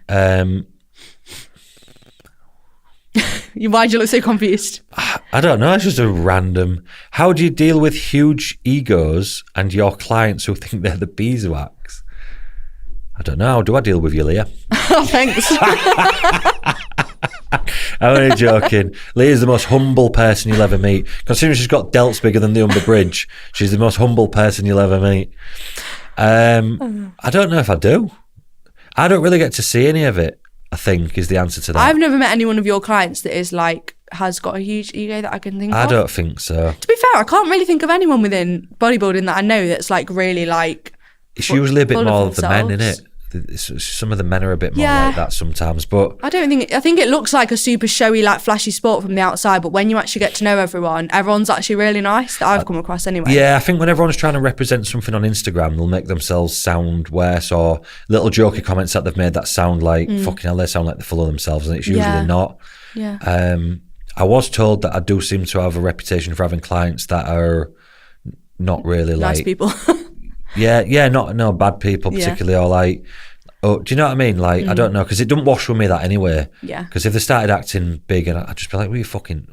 Why do you look so confused? I don't know. It's just a random... How do you deal with huge egos and your clients who think they're the beeswax? I don't know. How do I deal with you, Leah? Oh, thanks. I'm only joking. Leah's the most humble person you'll ever meet. Considering she's got delts bigger than the Humber Bridge, she's the most humble person you'll ever meet. I don't know if I do. I don't really get to see any of it, I think, is the answer to that. I've never met anyone of your clients that is like, has got a huge ego that I can think of. I don't think so. To be fair, I can't really think of anyone within bodybuilding that I know that's like really like... It's usually a bit more of the men, isn't it? Some of the men are a bit more like that sometimes, but I think it looks like a super showy, like flashy sport from the outside, but when you actually get to know everyone's actually really nice that I've come across anyway. Yeah, I think when everyone's trying to represent something on Instagram, they'll make themselves sound worse, or little jokey comments that they've made that sound like fucking hell, they sound like they're full of themselves, and it's usually not. Yeah. I was told that I do seem to have a reputation for having clients that are not really nice like people. no bad people particularly, or like, oh, do you know what I mean? Like, I don't know, because it doesn't wash with me that anyway. Yeah. Because if they started acting big, and I'd just be like, what are you talking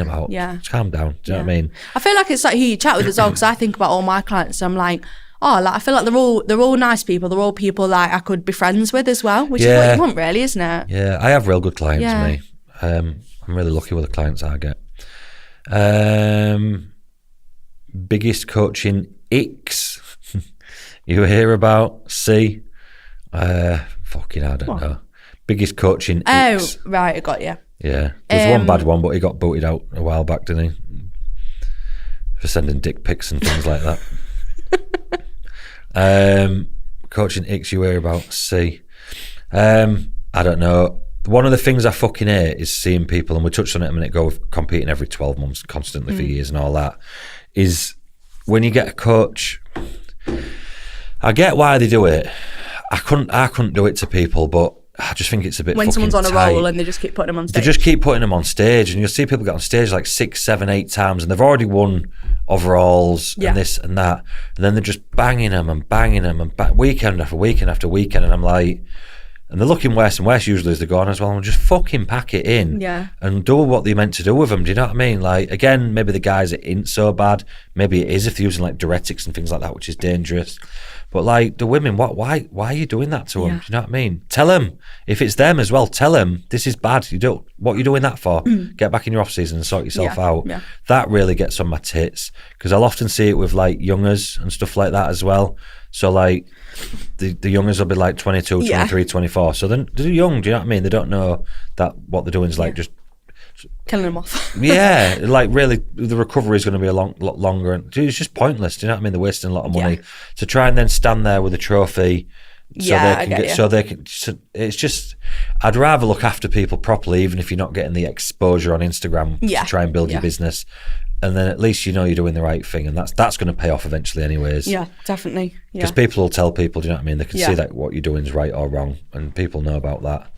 about? Yeah. Just calm down. Do you know what I mean? I feel like it's like who you chat with as well, because I think about all my clients, I'm like, oh, like I feel like they're all nice people. They're all people like I could be friends with as well, which is what you want, really, isn't it? Yeah, I have real good clients, me. I'm really lucky with the clients I get. Biggest coaching icks you hear about? C. Fucking, I don't know. Biggest coaching icks. Oh, right, I got you. Yeah. There's one bad one, but he got booted out a while back, didn't he? For sending dick pics and things like that. Coaching icks you hear about? C. I don't know. one of the things I fucking hate is seeing people, and we touched on it a minute ago, with competing every 12 months constantly for years and all that, is when you get a coach. I get why they do it. I couldn't do it to people, but I just think it's a bit when fucking someone's on a tight. roll and they just keep putting them on They stage. just keep putting them on stage, and you'll see people get on stage like 6, 7, 8 times, and they've already won overalls and this and that, and then they're just banging them and weekend after weekend after weekend, and I'm like, and they're looking worse and worse usually as they go on as well. And just fucking pack it in, and do what they're meant to do with them. Do you know what I mean? Like, again, maybe the guys it ain't so bad. Maybe it is if they're using like diuretics and things like that, which is dangerous. But like the women, why are you doing that to them? Do you know what I mean? Tell them, if it's them as well, tell them this is bad. What are you doing that for? Get back in your off season and sort yourself out. Yeah. That really gets on my tits, because I'll often see it with like youngers and stuff like that as well. So like the youngers will be like 22, 23, 24. So then they're young, do you know what I mean? They don't know that what they're doing is like just killing them off. Yeah, like really the recovery is going to be a lot longer, and it's just pointless. Do you know what I mean? They're wasting a lot of money to try and then stand there with a trophy so it's just, I'd rather look after people properly, even if you're not getting the exposure on Instagram to try and build your business, and then at least you know you're doing the right thing, and that's going to pay off eventually anyways. Yeah, definitely. Because people will tell people, do you know what I mean? They can see that what you're doing is right or wrong, and people know about that.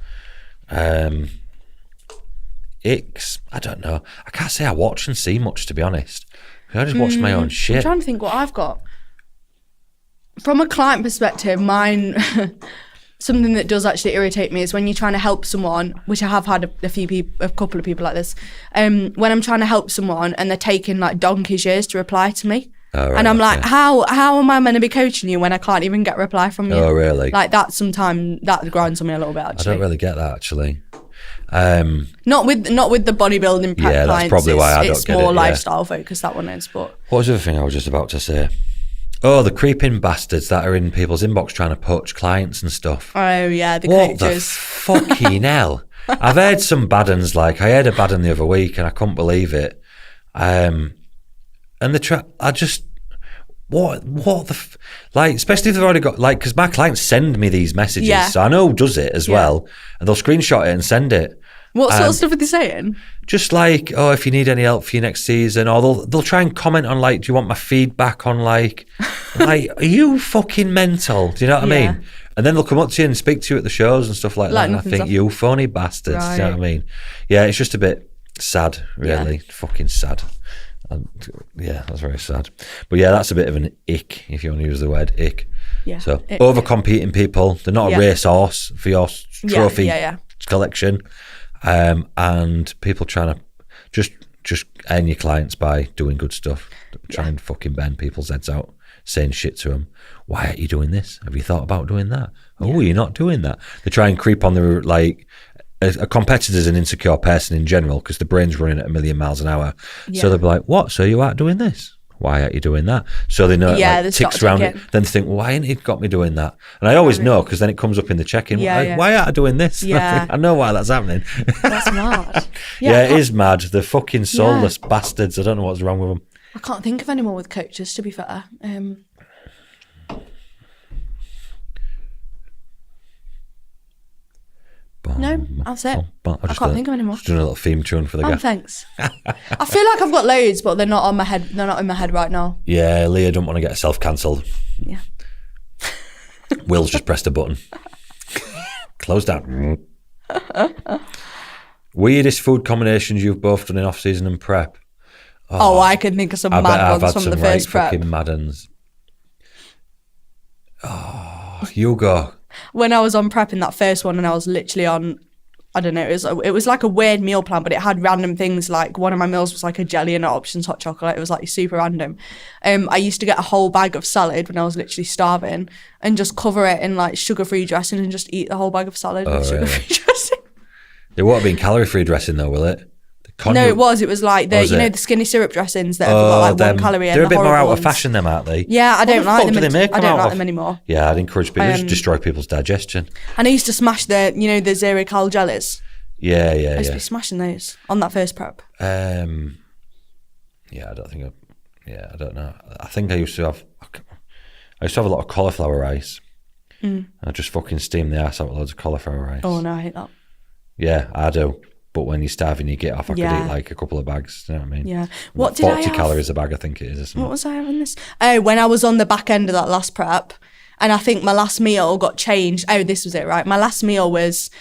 I don't know. I can't say I watch and see much, to be honest. I just watch my own shit. I'm trying to think what I've got. From a client perspective, mine, something that does actually irritate me is when you're trying to help someone, which I have had a couple of people like this, when I'm trying to help someone and they're taking like donkey's years to reply to me. Oh, right, and I'm like, how am I meant to be coaching you when I can't even get a reply from you? Oh, really? Like that sometimes, that grinds on me a little bit, actually. I don't really get that, actually. Not with the bodybuilding prep clients. That's probably why I don't get it. It's more lifestyle focused, that one is. But what was the other thing I was just about to say? Oh, the creeping bastards that are in people's inbox trying to poach clients and stuff. Oh yeah, the coaches. What the fucking hell? I've heard some bad uns. Like I heard a bad un the other week, and I couldn't believe it. And I just. What the like, especially if they've already got, like, because my clients send me these messages, so I know who does it as well, and they'll screenshot it and send it. What sort of stuff are they saying? Just like, oh, if you need any help for your next season, or they'll try and comment on like, do you want my feedback on like are you fucking mental? Do you know what I mean? And then they'll come up to you and speak to you at the shows and stuff like that, and I think, you phony bastards. Right. Do you know what I mean? Yeah, it's just a bit sad, really. Fucking sad. Yeah, that's very sad. But yeah, that's a bit of an ick, if you want to use the word ick. Yeah. So over-competing people, they're not a racehorse for your trophy collection, and people trying to just earn your clients by doing good stuff. Try and fucking bend people's heads out, saying shit to them. Why aren't you doing this? Have you thought about doing that? Oh, you're not doing that. They try and creep on the like. A competitor's an insecure person in general because the brain's running at 1,000,000 miles an hour. So they'll be like, what? So you aren't doing this? Why aren't you doing that? So they know it like, ticks around it. Then they think, well, why ain't he got me doing that? And I always know because then it comes up in the check-in. Why aren't I doing this? I know why that's happening. That's mad. It is mad. They're fucking soulless bastards. I don't know what's wrong with them. I can't think of any more with coaches, to be fair. No, that's it. I can't think of any more. Just doing a little theme tune for the guy. Thanks. I feel like I've got loads, but they're not on my head. They're not in my head right now. Yeah, Leah don't want to get herself cancelled. Yeah. Will's just pressed a button. Close down. Weirdest food combinations you've both done in off-season and prep? Oh, I can think of some mad ones from the first prep. Fucking mad uns. Oh, you go. When I was on prep in that first one, and I was literally on, I don't know, it was like a weird meal plan, but it had random things. Like one of my meals was like a jelly and options hot chocolate. It was like super random. I used to get a whole bag of salad when I was literally starving, and just cover it in like sugar-free dressing and just eat the whole bag of salad with sugar-free dressing. It won't have been calorie-free dressing though, will it? No, it was. It was like the the skinny syrup dressings that have got like 1 calorie. They're a bit more out of fashion, them, aren't they? Yeah, I don't like them. I don't like them anymore. Yeah, I'd encourage people to just destroy people's digestion. And I used to smash the 0 cal jellies. Yeah. I used to be smashing those on that first prep. Yeah, I don't think. I don't know. I think I used to have a lot of cauliflower rice. I just fucking steam the ass out with loads of cauliflower rice. Oh no, I hate that. Yeah, I do. But when you're starving, you get off. I could Yeah. eat like a couple of bags. You know what I mean? Yeah. What did I 40 have? calories a bag, I think it is. Or something. What was I having this? Oh, when I was on the back end of that last prep, and I think my last meal got changed. Oh, this was it, right? My last meal was,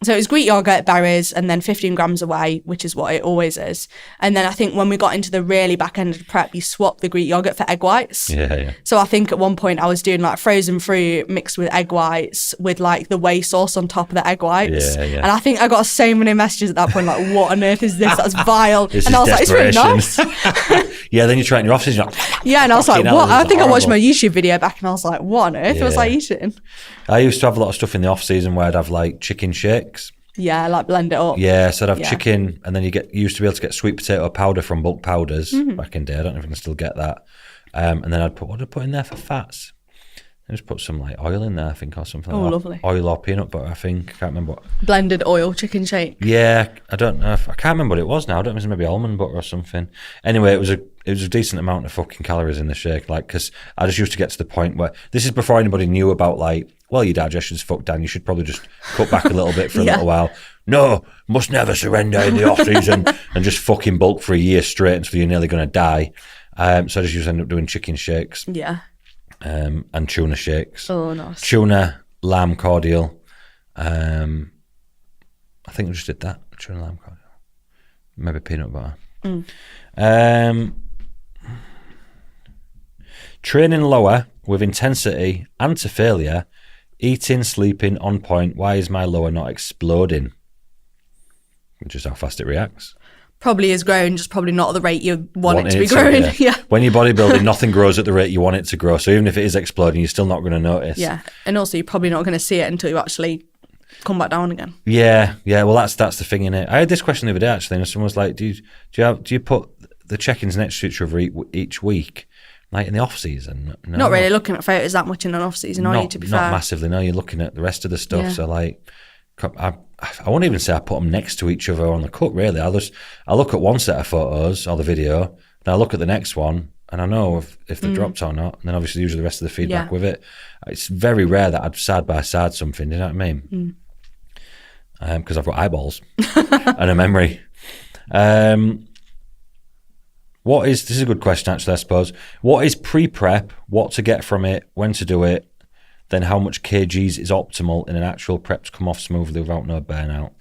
so it was Greek yogurt, berries, and then 15 grams of whey, which is what it always is. And then I think when we got into the really back end of the prep, you swap the Greek yogurt for egg whites. Yeah. So I think at one point I was doing like frozen fruit mixed with egg whites with like the whey sauce on top of the egg whites. Yeah. And I think I got so many messages at that point, like, what on earth is this? That's vile. This and is I was like, it's really desperation. nice. Yeah, then you try it in your offices, you're like, Yeah, and I was like, fucking hell, what? this I is think I watched my horrible. YouTube video back and I was like, what on earth was I Yeah. eating? I used to have a lot of stuff in the off season where I'd have like chicken shakes. Yeah, like blend it up. Yeah, so I'd have Yeah. chicken, and then you used to be able to get sweet potato powder from bulk powders Mm-hmm. back in the day. I don't know if I can still get that. And then what did I put in there for fats? I just put some like oil in there, I think, or something. Oh, like that. lovely. Oil or peanut butter, I think. I can't remember what. Blended oil chicken shake. Yeah, I don't know. I can't remember what it was now. I don't know if it was maybe almond butter or something. Anyway, it was a decent amount of fucking calories in the shake. Like, because I just used to get to the point where this is before anybody knew about like, well, your digestion's fucked down. You should probably just cut back a little bit for a Yeah. little while. No, must never surrender in the off season and just fucking bulk for a year straight until you're nearly going to die. So I just used to end up doing chicken shakes Yeah. and tuna shakes. Oh, nice. Tuna, lamb cordial. I think we just did that. Tuna, lamb cordial. Maybe peanut butter. Training lower with intensity and to failure. Eating, sleeping, on point. Why is my lower not exploding? Which is how fast it reacts. Probably is growing, just probably not at the rate you want it to Wanting be growing. yeah. Yeah. When you're bodybuilding, nothing grows at the rate you want it to grow. So even if it is exploding, you're still not going to notice. Yeah. And also, you're probably not going to see it until you actually come back down again. Yeah. Well, that's the thing in it. I had this question the other day actually, and someone was like, "Do you put the check-ins next to each other each week, like in the off season?" No, Not really looking at photos that much in an off season, are you? To be not fair, massively. No, you're looking at the rest of the stuff. Yeah. So like, I won't even say I put them next to each other on the cut. Really, I look at one set of photos or the video, and I look at the next one, and I know if they're dropped or not. And then obviously usually the rest of the feedback Yeah. with it. It's very rare that I'd side by side something. Do you know what I mean? Because I've got eyeballs and a memory. This is a good question actually, I suppose. What is pre-prep? What to get from it? When to do it? Then how much kgs is optimal in an actual prep to come off smoothly without no burnout?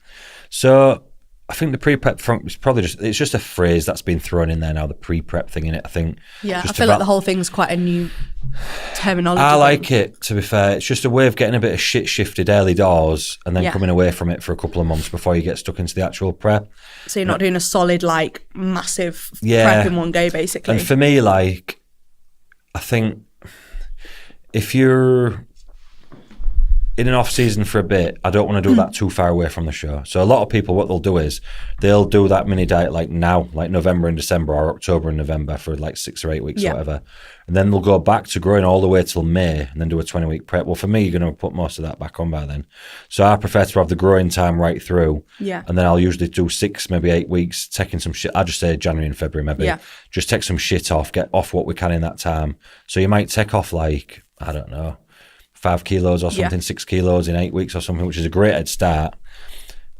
So I think the pre-prep front is probably it's just a phrase that's been thrown in there now, the pre-prep thing in it, I think. yeah, just I feel like the whole thing's quite a new terminology. I like it, to be fair. It's just a way of getting a bit of shit shifted early doors and then Yeah. coming away from it for a couple of months before you get stuck into the actual prep. So you're not doing a solid, like, massive Yeah. prep in one go, basically. And for me, like, I think if you're in an off season for a bit, I don't want to do that too far away from the show. So a lot of people, what they'll do is they'll do that mini diet like now, like November and December or October and November for like 6 or 8 weeks Yeah. or whatever. And then they'll go back to growing all the way till May and then do a 20-week prep. Well, for me, you're going to put most of that back on by then. So I prefer to have the growing time right through. Yeah. And then I'll usually do 6, maybe 8 weeks, taking some shit. I'll just say January and February maybe. Yeah. Just take some shit off, get off what we can in that time. So you might take off like, I don't know, 5 kilos or something, Yeah. 6 kilos in 8 weeks or something, which is a great head start.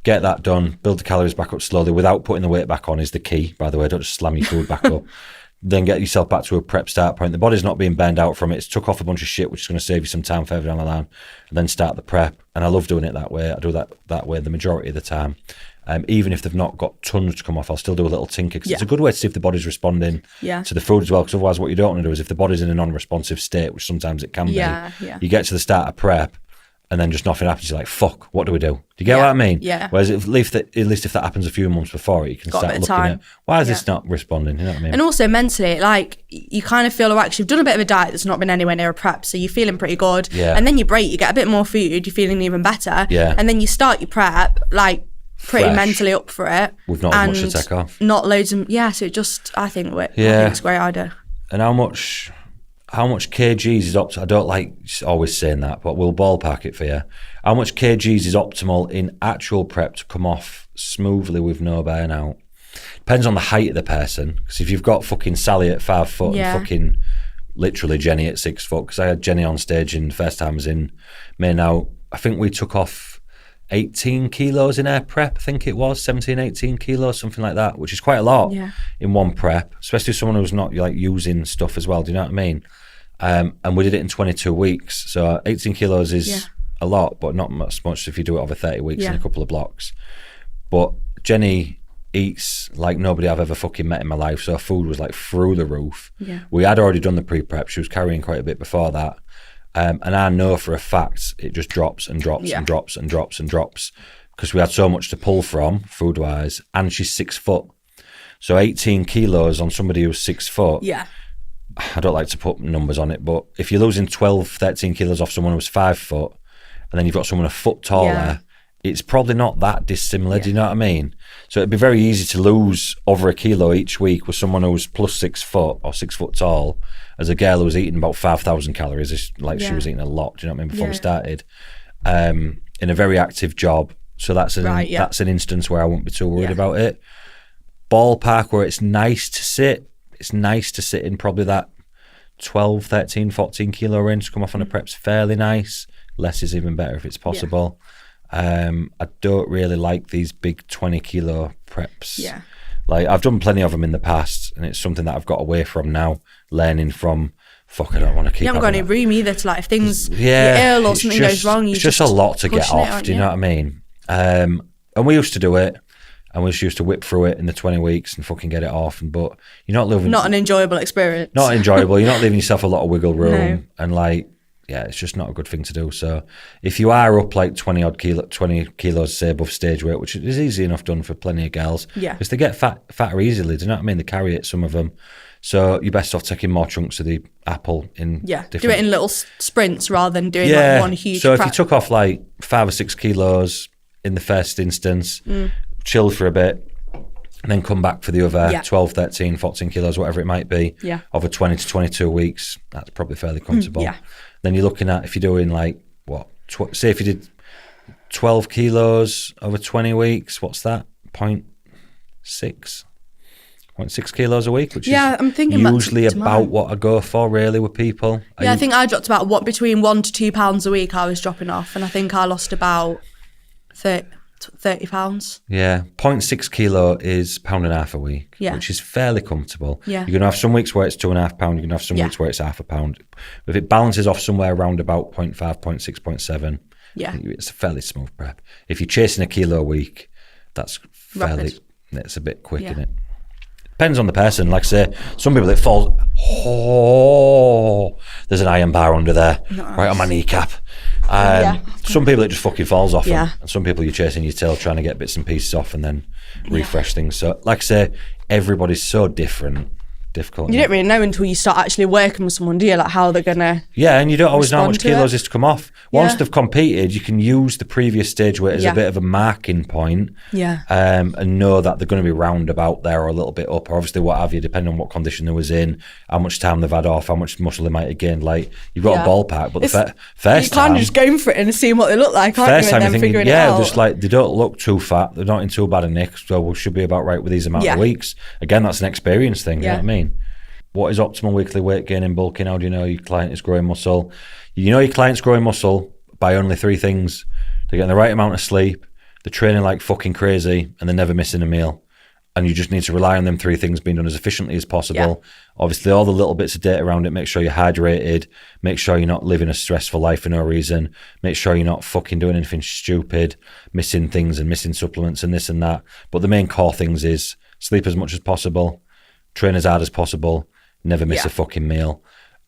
Get that done, build the calories back up slowly without putting the weight back on is the key, by the way. Don't just slam your food back up. Then get yourself back to a prep start point. The body's not being burned out from it. It's took off a bunch of shit, which is going to save you some time further down the line, and then start the prep. And I love doing it that way. I do that way the majority of the time. Even if they've not got tons to come off, I'll still do a little tinker because it's a good way to see if the body's responding Yeah. to the food as well. Because otherwise, what you don't want to do is if the body's in a non-responsive state, which sometimes it can Yeah, be, yeah. you get to the start of prep and then just nothing happens. You're like, fuck, what do we do? Do you get Yeah, what I mean? yeah. Whereas at least if that happens a few months before, you can Got a start bit of looking time. at why is Yeah. this not responding? You know what I mean? And also mentally, like, you kind of feel, like, you've done a bit of a diet that's not been anywhere near a prep, so you're feeling pretty good. Yeah. And then you break, you get a bit more food, you're feeling even better. Yeah. And then you start your prep, like, pretty Fresh. mentally up for it. With not as much to take off. Not loads of, yeah, so it just, I think Yeah. it's a great idea. And how much kgs is optimal? I don't like always saying that, but we'll ballpark it for you. How much kgs is optimal in actual prep to come off smoothly with no burnout? Depends on the height of the person. Because if you've got fucking Sally at 5 foot Yeah. and fucking literally Jenny at 6 foot, because I had Jenny on stage in the first time I was in May now, I think we took off 18 kilos in air prep, I think it was 17, 18 kilos, something like that, which is quite a lot in one prep, especially someone who's not like using stuff as well. Do you know what I mean? And we did it in 22 weeks. So 18 kilos is a lot, but not much if you do it over 30 weeks in a couple of blocks. But Jenny eats like nobody I've ever fucking met in my life. So her food was like through the roof. Yeah. We had already done the pre-prep. She was carrying quite a bit before that. And I know for a fact it just drops and drops and drops and drops and drops because we had so much to pull from food-wise, and she's 6 foot. So 18 kilos on somebody who's 6 foot. Yeah. I don't like to put numbers on it, but if you're losing 12, 13 kilos off someone who's 5 foot, and then you've got someone a foot taller, it's probably not that dissimilar. Do you know what I mean? So it'd be very easy to lose over a kilo each week with someone who's plus 6 foot or 6 foot tall, as a girl who was eating about 5,000 calories. It's like she was eating a lot. Do you know what I mean? Before we started, in a very active job. So that's an instance where I won't be too worried about it. Ballpark where it's nice to sit. It's nice to sit in probably that 12, 13, 14 kilo range to come off on a prep's fairly nice. Less is even better if it's possible. I don't really like these big 20 kilo preps. Yeah. Like I've done plenty of them in the past, and it's something that I've got away from now, learning from, I don't want to keep. You haven't got any room either to like, if things, you're ill or something goes wrong, it's just a lot to get off, do you know what I mean? And we used to do it, and we just used to whip through it in the 20 weeks and fucking get it off. But you're not living... Not an enjoyable experience. Not enjoyable. You're not leaving yourself a lot of wiggle room. And like, it's just not a good thing to do. So if you are up like 20 kilos, say, above stage weight, which is easy enough done for plenty of girls, because they get fatter easily, do you know what I mean? They carry it, some of them. So you're best off taking more chunks of the apple in different... Do it in little sprints rather than doing like one huge So if you took off like 5 or 6 kilos in the first instance, chill for a bit, and then come back for the other 12, 13, 14 kilos, whatever it might be, over 20 to 22 weeks, that's probably fairly comfortable. Then you're looking at, if you're doing like, say if you did 12 kilos over 20 weeks, what's that? 0.6 kilos a week, which is I'm thinking usually about what I go for really with people. I think I dropped about between 1 to 2 pounds a week I was dropping off, and I think I lost about 30 pounds. 0.6 kilo is £1.50 a week, which is fairly comfortable. You're going to have some weeks where it's £2.5, you're going to have some weeks where it's £0.5. If it balances off somewhere around about 0.5, 0.6, 0.7, it's a fairly smooth prep. If you're chasing a kilo a week, that's fairly, it's a bit quick, isn't it? Depends on the person. Like I say, some people it falls, there's an iron bar under there, right on my kneecap. Some people it just fucking falls off them, and some people you're chasing your tail trying to get bits and pieces off and then refresh things. So like I say, everybody's so difficult. You don't really know until you start actually working with someone, do you? Like how they're gonna and you don't always know how much kilos is to come off. Once they've competed, you can use the previous stage weight as a bit of a marking point, and know that they're going to be round about there or a little bit up, or obviously what have you, depending on what condition they was in, how much time they've had off, how much muscle they might have gained. Like you've got a ballpark, but the first time you can't just go for it and see what they look like, can't you? And then figuring it out. Just like they don't look too fat, they're not in too bad a nick, so we should be about right with these amount of weeks. Again, that's an experience thing. You know what I mean? What is optimal weekly weight gain and bulking? How do you know your client is growing muscle? You know your client's growing muscle by only 3 things. They're getting the right amount of sleep, they're training like fucking crazy, and they're never missing a meal. And you just need to rely on them 3 things being done as efficiently as possible. Obviously, all the little bits of data around it, make sure you're hydrated, make sure you're not living a stressful life for no reason, make sure you're not fucking doing anything stupid, missing things and missing supplements and this and that. But the main core things is sleep as much as possible, train as hard as possible, never miss a fucking meal.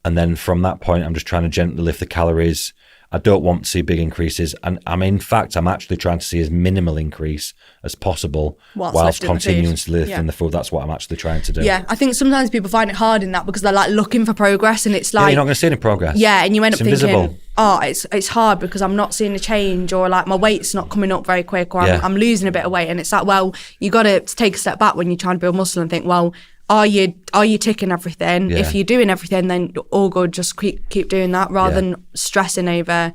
And then from that point, I'm just trying to gently lift the calories. I don't want to see big increases. And I'm actually trying to see as minimal increase as possible whilst continuing to lift in the food. That's what I'm actually trying to do. Yeah, I think sometimes people find it hard in that because they're like looking for progress, and it's like... you're not going to see any progress. Yeah, and you end up invisible. Thinking, it's hard because I'm not seeing a change, or like my weight's not coming up very quick, or I'm losing a bit of weight. And it's like, well, you got to take a step back when you're trying to build muscle and think, well, are you ticking everything? If you're doing everything, then all good. Just keep doing that rather than stressing over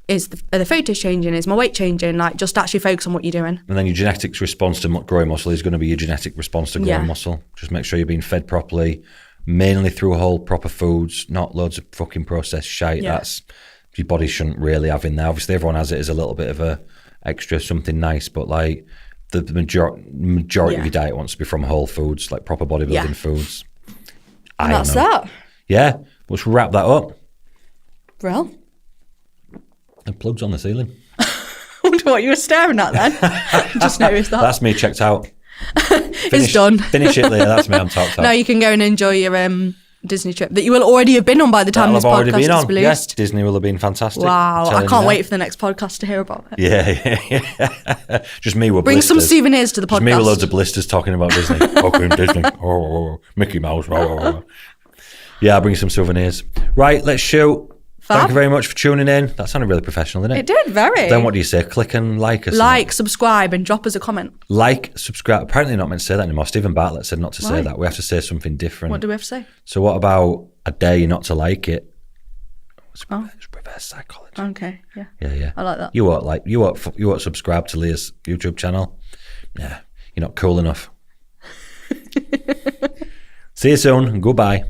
are the photos changing? Is my weight changing? Like just actually focus on what you're doing. And then your genetics response to growing muscle is going to be your genetic response to growing muscle. Just make sure you're being fed properly, mainly through whole proper foods, not loads of fucking processed shite. That's your body shouldn't really have in there. Obviously, everyone has it as a little bit of a extra something nice, but like the majority of your diet wants to be from whole foods, like proper bodybuilding foods. And that's that. Yeah, let's wrap that up. Well, The plug's on the ceiling. I wonder what you were staring at then. Just noticed that. That's me checked out. It's done. Finish it, Leah. That's me. I'm talked out. Now you can go and enjoy your Disney trip that you will already have been on by the time this podcast is released. Yes, Disney will have been fantastic. Wow, I can't wait for the next podcast to hear about it. Yeah. Just me with Bring blisters. some souvenirs to the podcast. Just me with loads of blisters talking about Disney. Fucking Disney. Mickey Mouse. Yeah, I'll bring some souvenirs. Right, let's shoot. Fab. Thank you very much for tuning in. That sounded really professional, didn't it? It did, very. Then what do you say? Click and like us. Like, subscribe, and drop us a comment. Like, subscribe. Apparently not meant to say that anymore. Stephen Bartlett said not to say Why? that. We have to say something different. What do we have to say? So what about a day not to like it? It's Oh. reverse psychology. Okay, yeah. Yeah. I like that. You won't subscribe to Leah's YouTube channel. Yeah, you're not cool enough. See you soon. Goodbye.